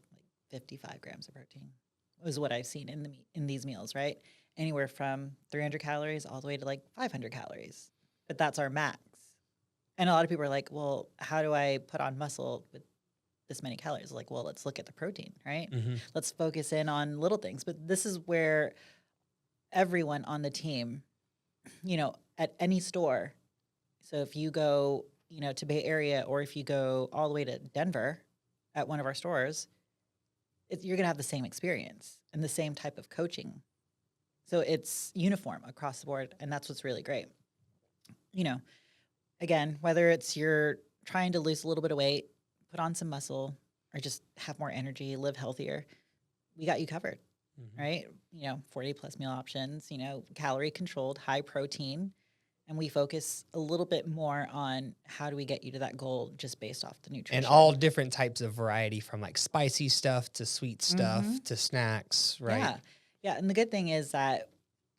55 grams of protein is what I've seen in these meals, right? Anywhere from 300 calories all the way to like 500 calories. But that's our max. And a lot of people are like, well, how do I put on muscle with this many calories? Like, well, let's look at the protein, right? Mhm. Let's focus in on little things. But this is where everyone on the team, you know, at any store. So if you go, you know, to Bay Area or if you go all the way to Denver at one of our stores, you're going to have the same experience and the same type of coaching. So it's uniform across the board. And that's what's really great. You know, again, whether it's you're trying to lose a little bit of weight, put on some muscle, or just have more energy, live healthier, we got you covered, right? You know, 40 plus meal options, you know, calorie controlled, high protein. And we focus a little bit more on how do we get you to that goal just based off the nutrition. And all different types of variety from like spicy stuff to sweet stuff to snacks, right? Yeah. Yeah. And the good thing is that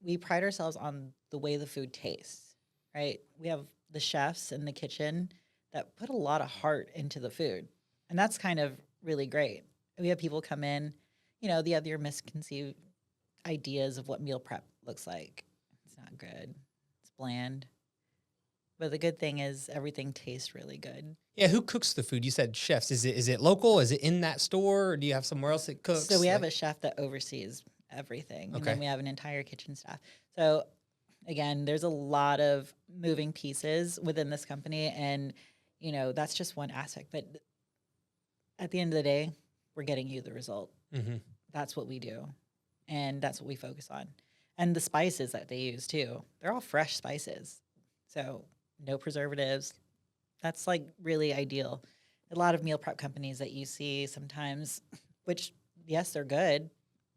we pride ourselves on the way the food tastes, right? We have the chefs in the kitchen that put a lot of heart into the food. And that's kind of really great. We have people come in, you know, the other misconceived ideas of what meal prep looks like. It's not good. It's bland. But the good thing is everything tastes really good. Yeah, who cooks the food? You said chefs. Is it local? Is it in that store? Or do you have somewhere else that cooks? So we have Like- a chef that oversees everything. And Okay. then we have an entire kitchen staff. So again, there's a lot of moving pieces within this company. And, you know, that's just one aspect. But at the end of the day, we're getting you the result. Mhm. That's what we do. And that's what we focus on. And the spices that they use too, they're all fresh spices. So no preservatives. That's like really ideal. A lot of meal prep companies that you see sometimes, which yes, they're good,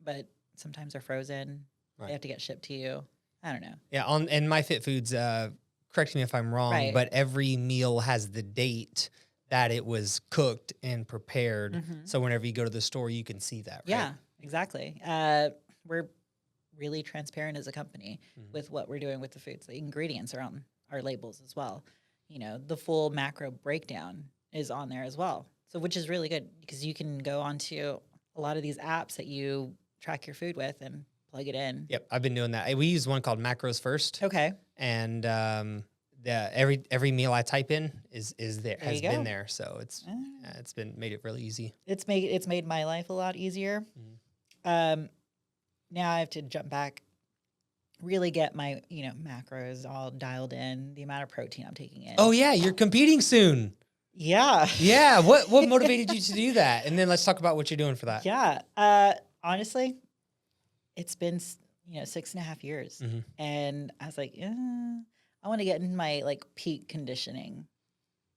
but sometimes they're frozen. Right. They have to get shipped to you. I don't know. Yeah, and MyFitFoods, correct me if I'm wrong, Right. but every meal has the date that it was cooked and prepared. Mhm. So whenever you go to the store, you can see that, right? Yeah, exactly. We're really transparent as a company with what we're doing with the foods. The ingredients are on our labels as well. The full macro breakdown is on there as well. So, which is really good because you can go onto a lot of these apps that you track your food with and plug it in. Yep, I've been doing that. We use one called Macros First, Okay. and every meal I type in is there, There has you been go. there. So it's made it really easy. It's made my life a lot easier. Now I have to jump back, really get my macros all dialed in, the amount of protein I'm taking in. Oh yeah, you're competing soon. Yeah. Yeah. What motivated you to do that? And then let's talk about what you're doing for that. Yeah. Honestly, it's been 6.5 years, and I was like, I want to get in my like peak conditioning.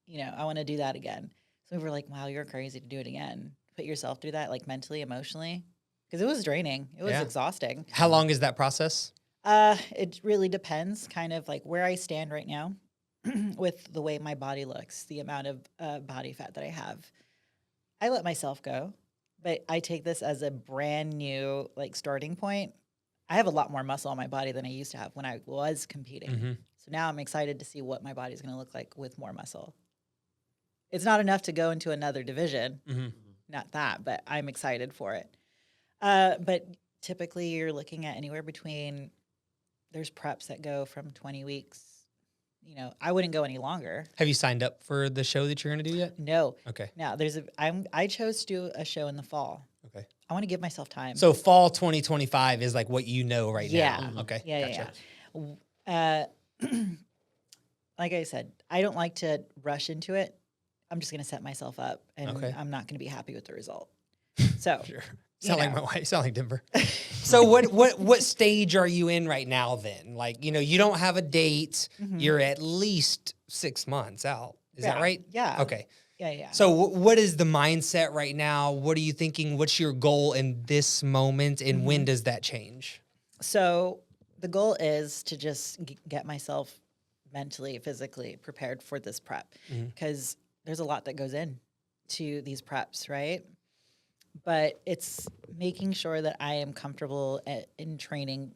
I want to do that again. So we were like, wow, you're crazy to do it again. Put yourself through that, like mentally, emotionally, because it was draining. It was exhausting. How long is that process? It really depends, kind of like where I stand right now with the way my body looks, the amount of body fat that I have. I let myself go, but I take this as a brand new like starting point. I have a lot more muscle on my body than I used to have when I was competing. So now I'm excited to see what my body's going to look like with more muscle. It's not enough to go into another division, not that, but I'm excited for it. But typically you're looking at anywhere between, there's preps that go from 20 weeks. I wouldn't go any longer. Have you signed up for the show that you're going to do yet? No. Okay. Now I chose to do a show in the fall. Okay. I want to give myself time. So fall 2025 is like what you know right Yeah. now. Okay. Yeah, Gotcha. yeah. Like I said, I don't like to rush into it. I'm just going to set myself up, and I'm not going to be happy with the result. So, Sure. Sound like my wife. Sound like Denver. So what stage are you in right now then? Like, you don't have a date. You're at least 6 months out. Is that right? Yeah. Okay. Yeah. So what is the mindset right now? What are you thinking? What's your goal in this moment? And when does that change? So the goal is to just get myself mentally, physically prepared for this prep, because there's a lot that goes in to these preps, right? But it's making sure that I am comfortable in training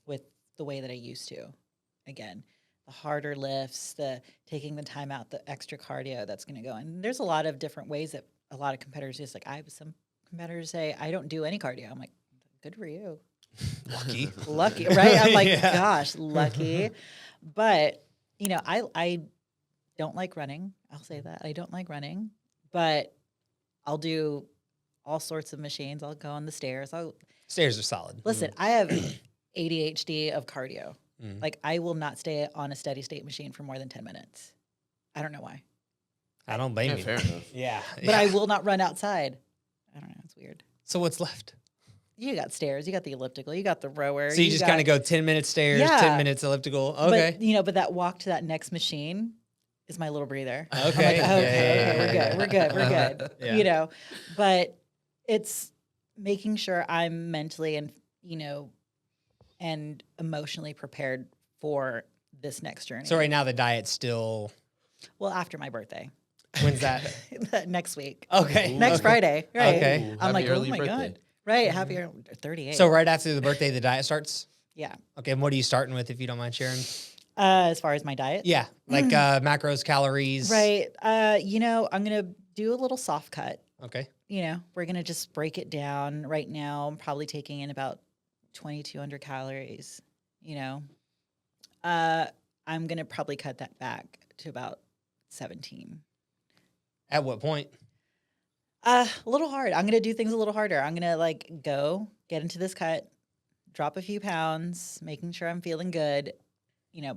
with the way that I used to. Again, the harder lifts, the taking the time out, the extra cardio that's going to go. And there's a lot of different ways that a lot of competitors use. Like some competitors say, I don't do any cardio. I'm like, good for you. Lucky, right? I'm like, gosh, lucky. But, I don't like running. I'll say that. I don't like running, but I'll do all sorts of machines. I'll go on the stairs. Stairs are solid. Listen, I have ADHD of cardio. Like, I will not stay on a steady state machine for more than 10 minutes. I don't know why. I don't blame you. Fair enough. Yeah. But I will not run outside. I don't know. It's weird. So what's left? You got stairs. You got the elliptical. You got the rower. So you just kind of go 10 minutes stairs, Yeah. 10 minutes elliptical. Okay. But, but that walk to that next machine is my little breather. Okay. I'm like, okay, we're good. Yeah. But it's making sure I'm mentally and, and emotionally prepared for this next journey. So right now the diet's still, Well, after my birthday. when's that? Next week. Okay. Next Okay. Friday. Right. Okay. Ooh, I'm happy like, oh early my birthday. God. Right. Happy 38. So right after the birthday, the diet starts? yeah. Okay. And what are you starting with, if you don't mind sharing? As far as my diet. Yeah. Like macros, calories. Right. I'm going to do a little soft cut. Okay. We're going to just break it down. Right now, I'm probably taking in about 2,200 calories. I'm going to probably cut that back to about 17. At what point? A little hard. I'm going to do things a little harder. I'm going to go get into this cut, drop a few pounds, making sure I'm feeling good.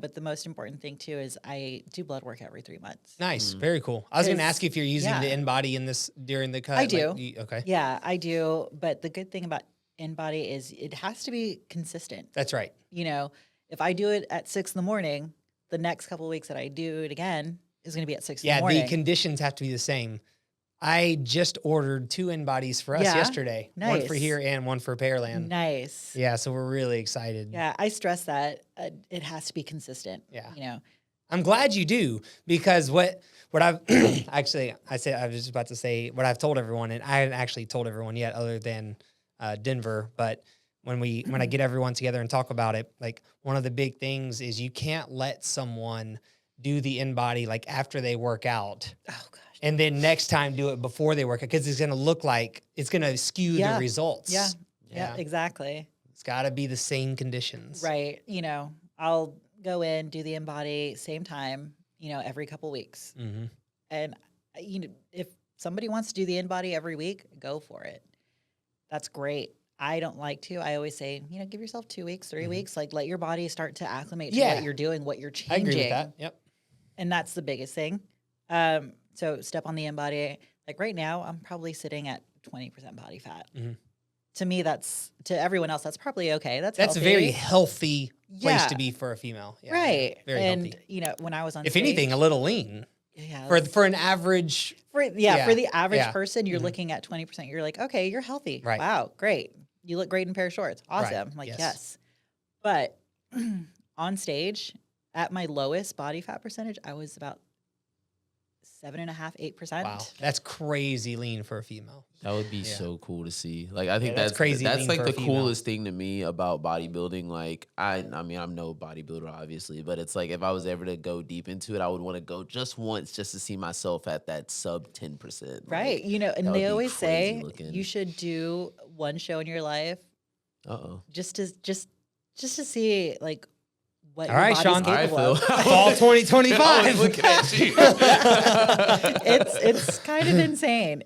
But the most important thing too is I do blood work every 3 months. Nice. Very cool. I was going to 'Cause- ask you if you're using yeah. the InBody in this during the cut. I do. Okay. Yeah, I do. But the good thing about InBody is it has to be consistent. That's right. If I do it at 6 in the morning, the next couple of weeks that I do it again is going to be at 6 in the Yeah. morning. The conditions have to be the same. I just ordered 2 in-bodies for us Yeah? yesterday. One for Nice. here and one for Pearland. Nice. Yeah, so we're really excited. Yeah, I stress that it has to be consistent. Yeah. You know. I'm glad you do, because what I've actually, I was just about to say what I've told everyone, and I haven't actually told everyone yet other than Denver, but when I get everyone together and talk about it, like one of the big things is you can't let someone do the in-body like after they work out. Oh gosh. And then next time do it before they work out, because it's going to look like it's going to skew the results. Yeah, exactly. It's got to be the same conditions. Right. You know, I'll go in, do the in-body, same time, you know, every couple weeks. Mm-hmm. And, you know, if somebody wants to do the in-body every week, go for it. That's great. I don't like to. I always say, you know, give yourself 2 weeks, 3 weeks. Like, let your body start to acclimate to what you're doing, what you're I changing. agree with that. Yep. And that's the biggest thing. So step on the in-body. Like right now, I'm probably sitting at 20% body fat. Mm-hmm. To me, to everyone else, that's probably okay. That's a very healthy place to be for a female. Yeah, right. Very and, healthy. you know, when I was on If stage, anything, a little lean. Yeah, For an average. for the average person, you're Mhm. looking at 20%. You're like, okay, you're healthy. Right. Wow, great. You look great in a pair of shorts. Awesome. Right. Like, Yes. yes. But on stage, at my lowest body fat percentage, I was about 7.5%, 8%. Wow, that's crazy lean for a female. That would be so cool to see. Like, I think that's that's crazy That's lean like for the a female. coolest thing to me about bodybuilding. Like, I mean, I'm no bodybuilder, obviously, but it's like if I was ever to go deep into it, I would want to go just once just to see myself at that sub 10%. Right. Like, You know, and that would they be always say crazy looking. you should do one show in your life Uh-oh. just to see like what All your right, body's Sean. capable All right, of. Phil. Fall 2025. I was looking at you. It's kind of insane.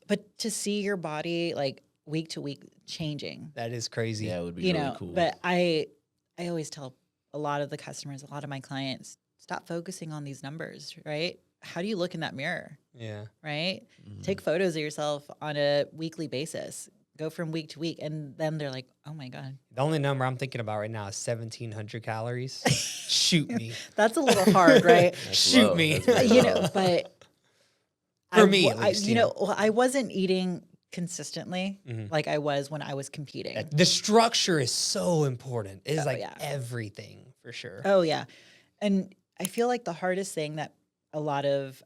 But to see your body like week to week changing, That is crazy. Yeah, it would be you really know. cool. But I always tell a lot of the customers, a lot of my clients, stop focusing on these numbers, right? How do you look in that mirror, Yeah. right? Mhm. Take photos of yourself on a weekly basis. Go from week to week, and then they're like, "Oh my god, The only number I'm thinking about right now is 1,700 calories. Shoot me. that's a little hard, right?" That's Shoot low. me. That's very You low. know, but For me, at least, you yeah. know, well, I wasn't eating consistently Mhm. like I was when I was competing. The structure is so important. It is like yeah. everything for sure. Oh yeah, and I feel like the hardest thing that a lot of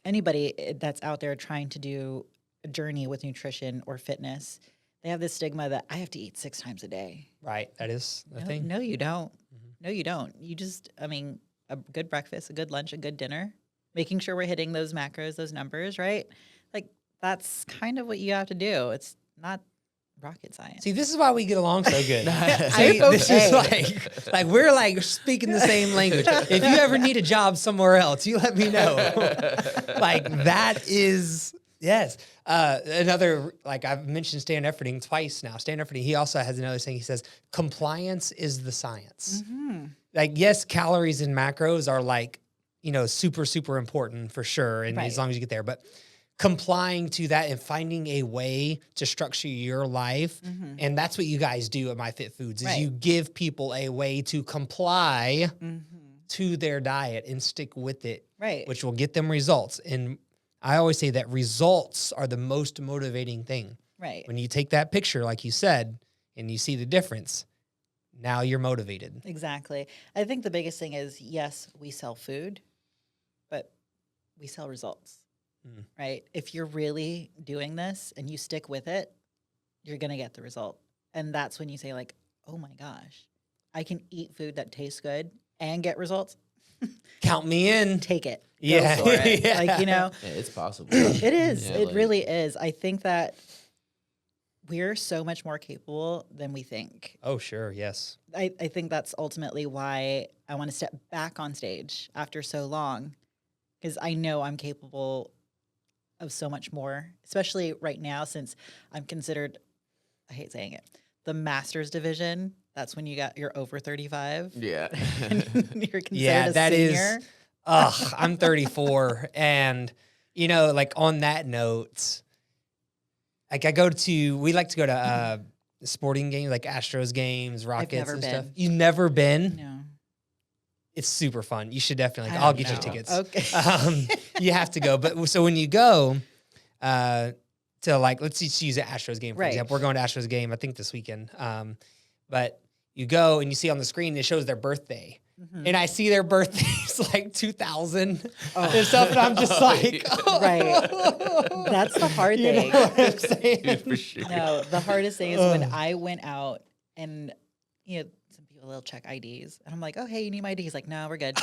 anybody that's out there trying to do a journey with nutrition or fitness, they have this stigma that I have to eat 6 times a day. Right. That is the thing. No, you don't. Mhm. No, you don't. You just, I mean, a good breakfast, a good lunch, a good dinner, making sure we're hitting those macros, those numbers, right? Like that's kind of what you have to do. It's not rocket science. See, this is why we get along so good. I'm See, this is okay. like we're like speaking the same language. If you ever need a job somewhere else, you let me know. Like that is yes. Another, like I've mentioned Stan Efferding twice now. Stan Efferding, he also has another thing. He says compliance is the science. Mm-hmm. Like yes, calories and macros are like, you know, super, super important for sure. And Right. as long as you get there, but complying to that and finding a way to structure your life. Mm-hmm. And that's what you guys do at My Fit Foods is Right. you give people a way to comply Mm-hmm. to their diet and stick with it, Right. which will get them results. And I always say that results are the most motivating thing. Right. When you take that picture, like you said, and you see the difference, now you're motivated. Exactly. I think the biggest thing is, yes, we sell food, but we sell results, Mm. right? If you're really doing this and you stick with it, you're going to get the result. And that's when you say like, oh my gosh, I can eat food that tastes good and get results. Count me in. Take it. Go Yeah. for it. Yeah. Like, you know, Yeah, it's possible. it is. Yeah, It like- really is. I think that we're so much more capable than we think. Oh, sure. Yes. I think that's ultimately why I want to step back on stage after so long, because I know I'm capable of so much more, especially right now since I'm considered, I hate saying it, the master's division. That's when you're over 35. Yeah. And you're considered Yeah, a that is. senior. I'm 34. And, you know, like on that note, like we like to go to sporting games, like Astros games, Rockets never and been. stuff. You've never been? No. It's super fun. You should definitely. I I'll don't get you know. tickets. Okay. You have to go. But so when you go to like, let's just use the Astros game for Right. example. We're going to Astros game, I think this weekend. But you go and you see on the screen it shows their birthday. And I see their birthdays like 2000 and stuff, and I'm just like, Right. That's the hard you thing. know what I'm saying? For sure. No, the hardest thing is when I went out and, you know, some people will check IDs. And I'm like, oh, hey, you need my ID? He's like, no, we're good.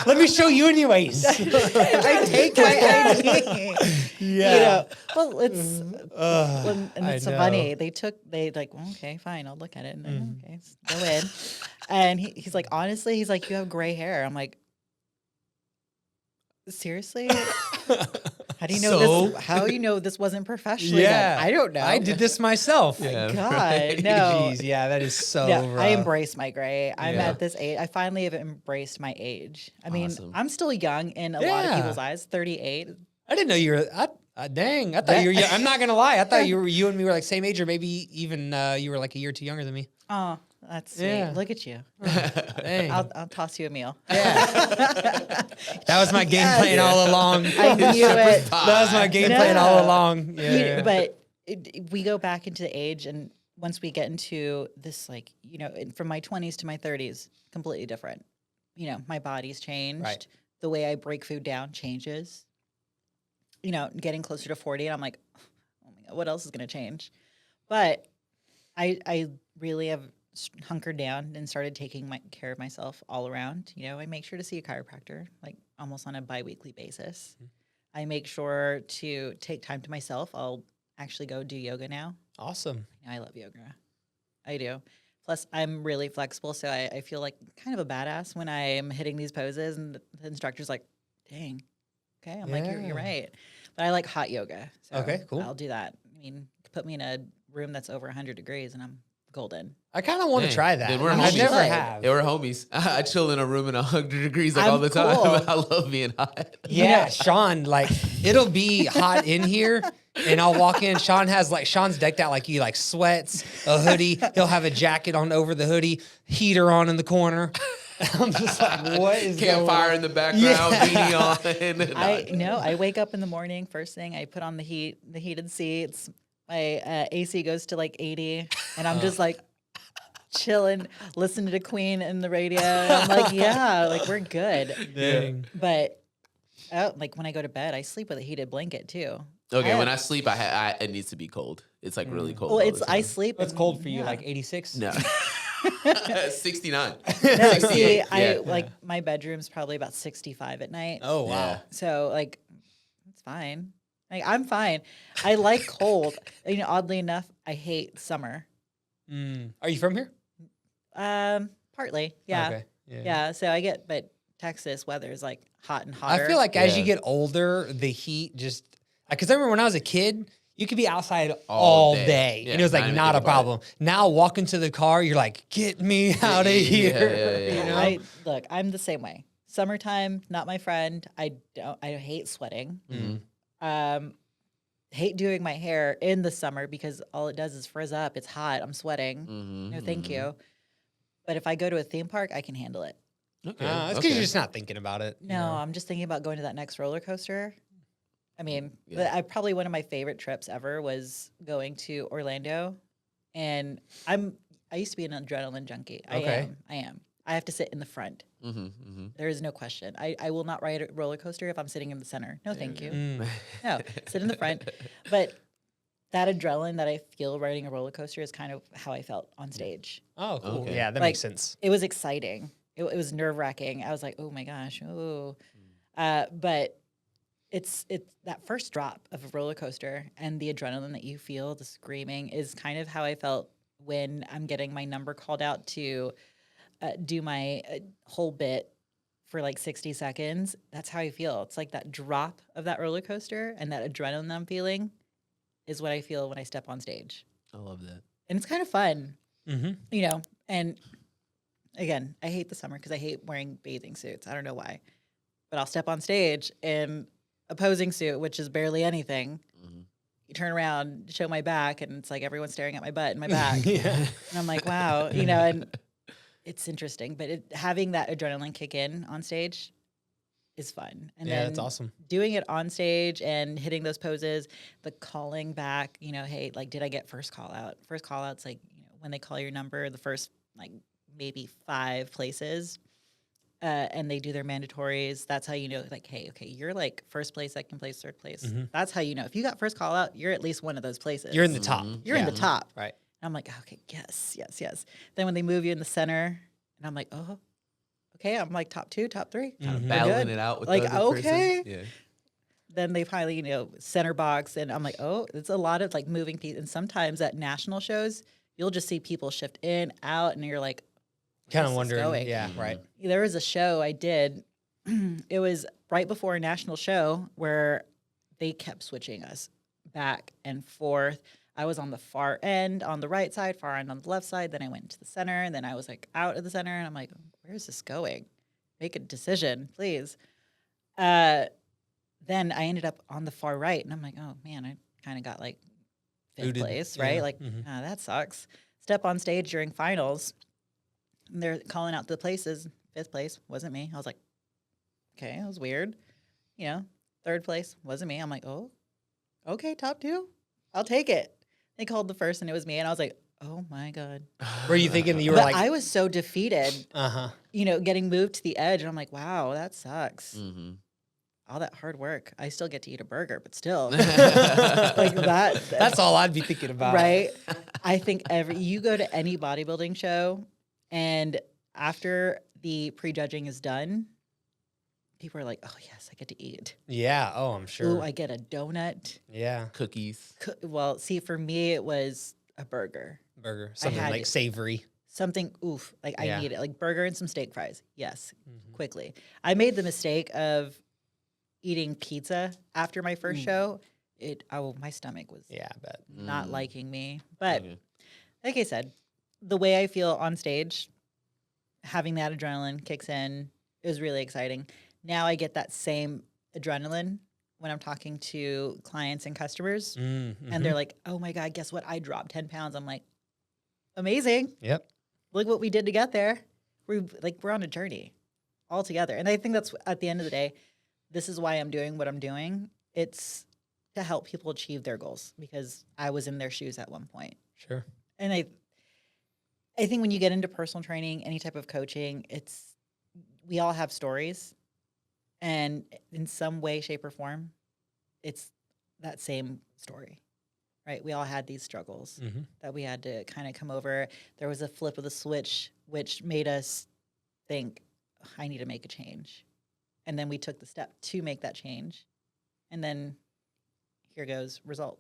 Let me show you anyways. I take my ID. Yeah. You know, well, it's, and I it's so know. funny. They like, well, okay, fine, I'll look at it. And then, okay, go in. And he's like, honestly, he's like, you have gray hair. I'm like, seriously? How do you know So? this? How do you know this wasn't professionally Yeah. done? I don't know. I did this myself. Yeah, God, right. no. Jeez, yeah, that is so Yeah, rough. I embrace my gray. I'm Yeah. at this age. I finally have embraced my age. I mean, Awesome. I'm still young in a lot of Yeah. people's eyes. 38. I didn't know you were. Dang, I thought you were. Young. I'm not gonna lie. I thought you and me were like same age, or maybe even you were like a year too younger than me. Oh, that's sweet. Yeah. Look at you. Dang. I'll toss you a meal. Yeah. That was my game plan all along. I knew it. That was my game plan all along. Yeah. But we go back into the age, and once we get into this, like, you know, from my 20s to my 30s, completely different. You know, my body's changed. Right. The way I break food down changes. You know, getting closer to 40, and I'm like, oh my God, what else is going to change? But I really have hunkered down and started taking care of myself all around. You know, I make sure to see a chiropractor, like almost on a bi-weekly basis. I make sure to take time to myself. I'll actually go do yoga now. Awesome. I love yoga. I do. Plus, I'm really flexible, so I feel like kind of a badass when I am hitting these poses, and the instructor's like, dang. Okay, I'm like, you're Yeah. right. But I like hot yoga. So Okay, cool. I'll do that. I mean, put me in a room that's over 100 degrees and I'm golden. I kind of want to Dang. try that. Then we're I homies. never Like- have. Yeah, we're homies. I chill in a room in 100 degrees like I'm all the time. cool. I love being hot. Yeah, Sean, like it'll be hot in here, and I'll walk in. Sean's decked out like you, like sweats, a hoodie. He'll have a jacket on over the hoodie, heater on in the corner. I'm just like, what is Campfire going in the background, beanie on. I wake up in the morning, first thing, I put on the heated seats. My AC goes to like 80, and I'm just like chilling, listening to Queen in the radio. And I'm like, yeah, like we're good. Dang. But like when I go to bed, I sleep with a heated blanket too. Okay, I- when I sleep, it needs to be cold. It's like really cold. Well, all it's the I time. sleep. What's in- cold for you? yeah. Like 86? No. 69. No, see, 68. I Yeah. like my bedroom's probably about 65 at night. Oh wow. Yeah. So like, it's fine. Like I'm fine. I like cold. You know, oddly enough, I hate summer. Are you from here? Partly, yeah, Okay. yeah. So I get, but Texas weather is like hot and hotter. I feel like as you Yeah. get older, the heat just because I remember when I was a kid, you could be outside All all day. day, Yeah, and it was like not even not a think about it. problem. Now walk into the car, you're like, get me out of here. yeah. You know? I look. I'm the same way. Summertime, not my friend. I hate sweating. Hate doing my hair in the summer because all it does is frizz up. It's hot. I'm sweating. No, thank you. But if I go to a theme park, I can handle it. Okay. It's because you're just not thinking about it. you No, know? I'm just thinking about going to that next roller coaster. I mean, Yeah. I probably one of my favorite trips ever was going to Orlando, and I used to be an adrenaline junkie. Okay. I am. I have to sit in the front. There is no question. I will not ride a roller coaster if I'm sitting in the center. No, thank you. No, sit in the front. But that adrenaline that I feel riding a roller coaster is kind of how I felt on stage. Oh, cool. Okay. Yeah, that Like, makes sense. It was exciting. It was nerve wracking. I was like, oh my gosh, oh. But it's that first drop of a roller coaster and the adrenaline that you feel, the screaming, is kind of how I felt when I'm getting my number called out to do my whole bit for like 60 seconds. That's how I feel. It's like that drop of that roller coaster and that adrenaline I'm feeling is what I feel when I step on stage. I love that. And it's kind of fun, Mm-hmm. you know. And again, I hate the summer because I hate wearing bathing suits. I don't know why. But I'll step on stage in a posing suit, which is barely anything. You turn around, show my back, and it's like everyone's staring at my butt and my back. Yeah. And I'm like, wow, you know, and it's interesting, but having that adrenaline kick in on stage is fun. And Yeah, then that's awesome. doing it on stage and hitting those poses, the calling back, you know, hey, like, did I get first call out? First call out's like, you know, when they call your number, the first like maybe 5 places, and they do their mandatories. That's how you know, like, hey, okay, you're like first place, second place, third place. That's how you know. If you got first call out, you're at least one of those places. You're in the top. You're in the top. Right. And I'm like, okay, yes, yes, yes. Then when they move you in the center, and I'm like, oh, okay, I'm like top 2, top 3. Kind of We're battling good. it out with Like, the other okay. person. Yeah. Then they finally, you know, center box, and I'm like, oh, it's a lot of like moving pieces. And sometimes at national shows, you'll just see people shift in, out, and you're like, Kind this of is wondering. going. Yeah, right. There was a show I did. It was right before a national show where they kept switching us back and forth. I was on the far end on the right side, far end on the left side. Then I went into the center, and then I was like out of the center, and I'm like, where is this going? Make a decision, please. Then I ended up on the far right, and I'm like, oh man, I kind of got like 5th Booted. place, Yeah. right? Like, that sucks. Step on stage during finals, and they're calling out the places. 5th place wasn't me. I was like, okay, that was weird. You know, 3rd place wasn't me. I'm like, oh, okay, top 2, I'll take it. They called the first, and it was me, and I was like, oh my god. Were you thinking you were But like, I was so defeated, you know, getting moved to the edge, and I'm like, wow, that sucks. Mm-hmm. All that hard work. I still get to eat a burger, but still, like that. That's all I'd be thinking about. Right? I think you go to any bodybuilding show, and after the prejudging is done, people are like, "Oh yes, I get to eat. Yeah. Oh, I'm sure. Ooh, I get a donut." Yeah. Cookies. Well, see, for me, it was a burger, Burger. Something had like it. savory. something. Oof, like Yeah. I need it, like burger and some steak fries. Yes, quickly. I made the mistake of eating pizza after my first show. My stomach was Yeah, I bet. not liking me, but. Okay. Like I said, the way I feel on stage, having that adrenaline kicks in is really exciting. Now I get that same adrenaline when I'm talking to clients and customers, and they're like, "Oh my god, guess what? I dropped 10 pounds." I'm like, "Amazing! Yep. Look what we did to get there. We're on a journey all together." And I think that's at the end of the day, this is why I'm doing what I'm doing. It's to help people achieve their goals because I was in their shoes at one point. Sure. And I think when you get into personal training, any type of coaching, we all have stories, and in some way, shape, or form, it's that same story, right? We all had these struggles that we had to kind of come over. There was a flip of the switch, which made us think, I need to make a change. And then we took the step to make that change. And then here goes result.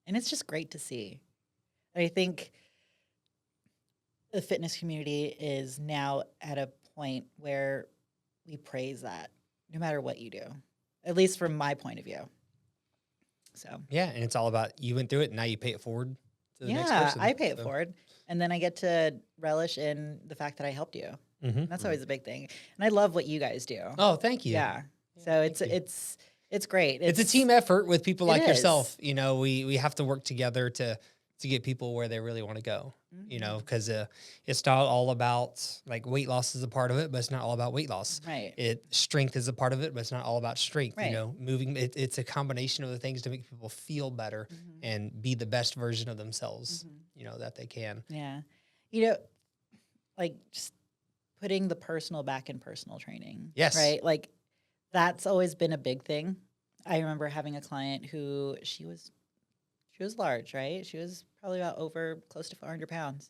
And it's just great to see. I think the fitness community is now at a point where we praise that no matter what you do, at least from my point of view. So Yeah, and it's all about you went through it, and now you pay it forward to the next yeah, person. I pay it So- forward, and then I get to relish in the fact that I helped you. Mhm. That's always a big thing, and I love what you guys do. Oh, thank you. Yeah, so thank you. it's great. It's a team effort with people like is. yourself. You know, we have to work together to get people where they really want to go. You know, because it's not all about like weight loss is a part of it, but it's not all about weight loss. Right. Strength is a part of it, but it's not all about strength. Right. You know, moving it's a combination of the things to make people feel better and be the best version of themselves. You know, that they can. Yeah. You know, like just putting the personal back in personal training. Yes. Right? Like that's always been a big thing. I remember having a client who she was large, right? She was probably about close to 400 pounds.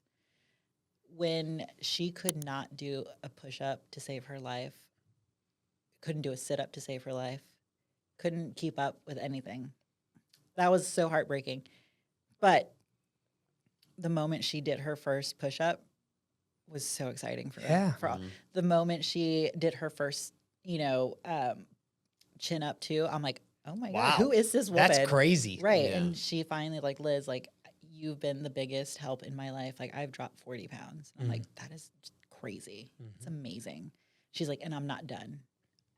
When she could not do a push-up to save her life, couldn't do a sit-up to save her life, couldn't keep up with anything. That was so heartbreaking. But the moment she did her first push-up was so exciting for Yeah. her. For all. The moment she did her first, chin up too, I'm like, oh my Wow. God, who is this woman? That's crazy. Right. Yeah. And she finally, like, Liz, like, you've been the biggest help in my life. Like, I've dropped 40 pounds. I'm like, that is just crazy. It's amazing. She's like, and I'm not done.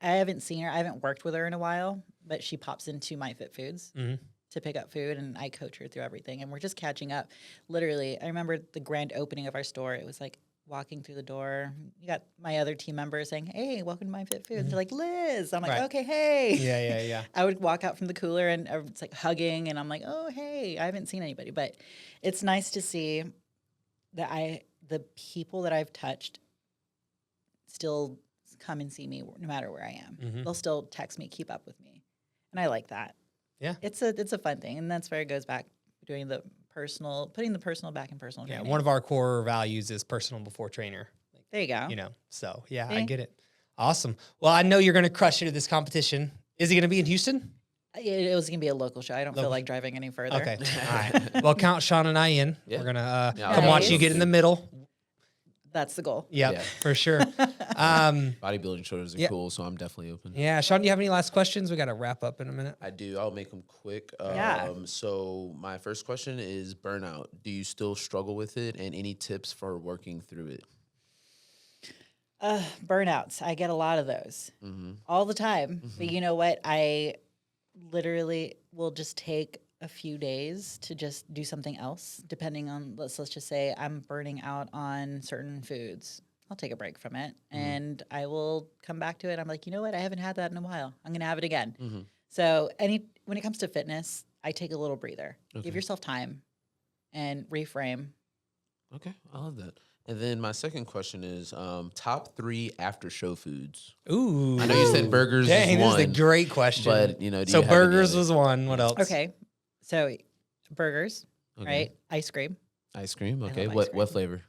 I haven't seen her. I haven't worked with her in a while, but she pops into My Fit Foods to pick up food, and I coach her through everything. And we're just catching up. Literally, I remember the grand opening of our store. It was like, walking through the door, you got my other team members saying, "Hey, welcome to My Fit Foods." They're like, "Liz." I'm like, Right. "Okay, hey." Yeah. I would walk out from the cooler and it's like hugging, and I'm like, "Oh, hey." I haven't seen anybody, but it's nice to see that the people that I've touched still come and see me no matter where I am. Mhm. They'll still text me, keep up with me, and I like that. Yeah. It's a fun thing, and that's where it goes back doing the personal, putting the personal back in personal Yeah. training. One of our core values is personal before trainer. There you go. You know, so yeah, I See? get it. Awesome. Well, I know you're going to crush it at this competition. Is it going to be in Houston? It was gonna be a local show. I don't feel like driving any further. Okay. All right. Well, count Sean and I in. Yeah. We're gonna Yeah, come watch you Nice. get in the middle. That's the goal. Yep, Yeah. for sure. Bodybuilding shows are Yeah. cool, so I'm definitely open. Yeah, Sean, do you have any last questions? We got to wrap up in a minute. I do. I'll make them quick. Yeah. So my first question is burnout. Do you still struggle with it, and any tips for working through it? Burnouts. I get a lot of those Mm-hmm. all the time. But you know what? I literally will just take a few days to just do something else, depending on, let's just say I'm burning out on certain foods. I'll take a break from it and I will come back to it. I'm like, you know what? I haven't had that in a while. I'm going to have it again. Mm-hmm. So when it comes to fitness, I take a little breather. Okay. Give yourself time and reframe. Okay, I love that. And then my second question is top 3 after show foods. Ooh. I know you said burgers Dang, is this one, is a great question. but do you so have any burgers other- was one. What else? Okay. So burgers, Okay. right? Ice cream. Ice cream. love Okay, ice what cream. flavor?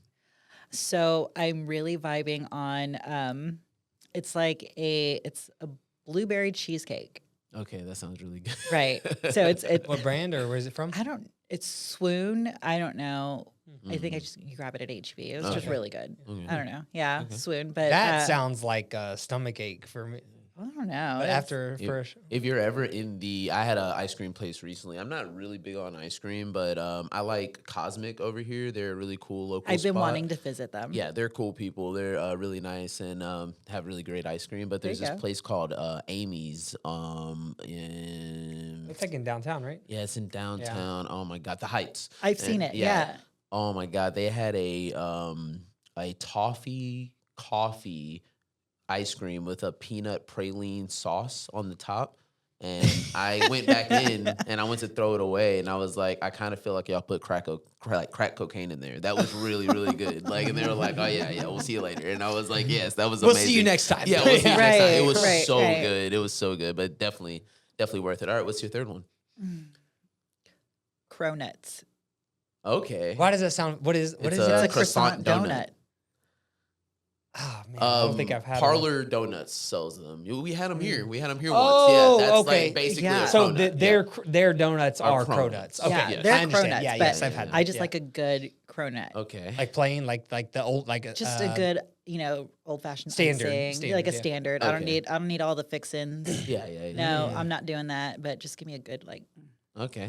So I'm really vibing on it's a blueberry cheesecake. Okay, that sounds really good. Right. So it's What brand or where is it from? it's Swoon. I don't know. I think Mm. you grab it at HB. It was just Okay. really good. Okay. I don't know. Yeah, Okay. Swoon. But That sounds like a stomach ache for me. I don't know. But It's- after first, If you're ever I had an ice cream place recently. I'm not really big on ice cream, but I like Cosmic over here. They're a really cool local I've been spot. wanting to visit them. Yeah, they're cool people. They're really nice and have really great ice cream. But there's There you this go. place called Amy's. In it's like in downtown, right? yeah, it's in downtown. Oh my god, the Heights. I've seen And, it. Yeah. Oh my god, they had a toffee coffee ice cream with a peanut praline sauce on the top. And I went back in and I went to throw it away, and I was like, I kind of feel like y'all put crack cocaine in there. That was really, really good. Like, and they were like, oh yeah, we'll see you later. And I was like, yes, that was We'll amazing. see you next time. Yeah, we'll see you next time. It Right, was right, so right. good. It was so good, but definitely worth it. All right, what's your third one? Cronuts. Okay. Why does that sound? What is It's it? a It's a croissant croissant donut. donut. Oh man, I don't think I've had Parlor Donuts sells them. We had them here. We had them here Oh, once. Yeah, that's okay. like basically Yeah. a So donut. their donuts are Cronuts. cronuts. Okay, Yeah, yes. they're I understand. cronuts, Yeah, but yes, I've had. I them. just Yeah. like a good cronut. Okay. like plain, like the old, like Just a good, old fashioned Standard, like a yeah. standard. I don't Okay. need all the fixins. Yeah. No, Yeah. I'm not doing that. But just give me a good like. Okay.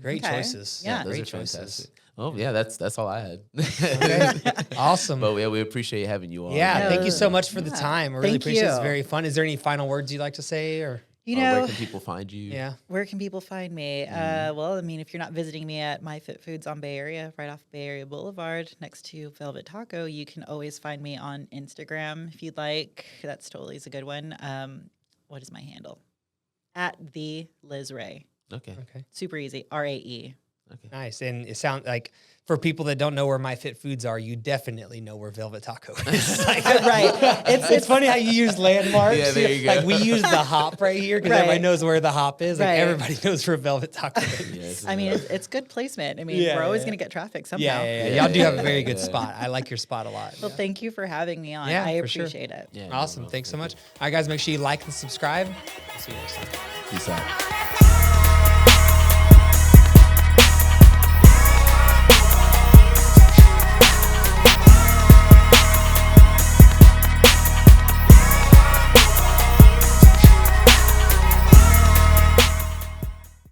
great Okay. choices. Yeah. Those great are choices. fantastic. Oh yeah, that's all I had. Okay. Awesome. But yeah, we appreciate having you on. Yeah, Yeah. thank you so much for the Yeah. time. I really Thank appreciate it. It's you. very fun. Is there any final words you'd like to say, or You Where know, can people find you? yeah? where can people find me? Well, I mean, if you're not visiting me at My Fit Foods on Bay Area, right off Bay Area Boulevard, next to Velvet Taco, you can always find me on Instagram if you'd like. That's totally is a good one. What is my handle? At the Liz Rae. Okay. Okay, Super easy. RAE. Okay. nice. And it sounds like for people that don't know where My Fit Foods are, you definitely know where Velvet Taco is. Like, Right. It's funny how you use landmarks. Yeah, there you go. Like we use the hop right here because Right. everybody knows where the hop is. Like Right. everybody knows where Velvet Taco is. Yes, I mean, it's good placement. I mean, Yeah, we're always yeah. going to get traffic somehow. Yeah. Yeah. Y'all do have a very good Yeah. spot. I like your spot a lot. Well, thank you for having me on. Yeah, I for sure. appreciate it. Yeah, no Awesome. problem. Thanks so much. All right, guys, make sure you like and subscribe. We'll see you next time. Peace out.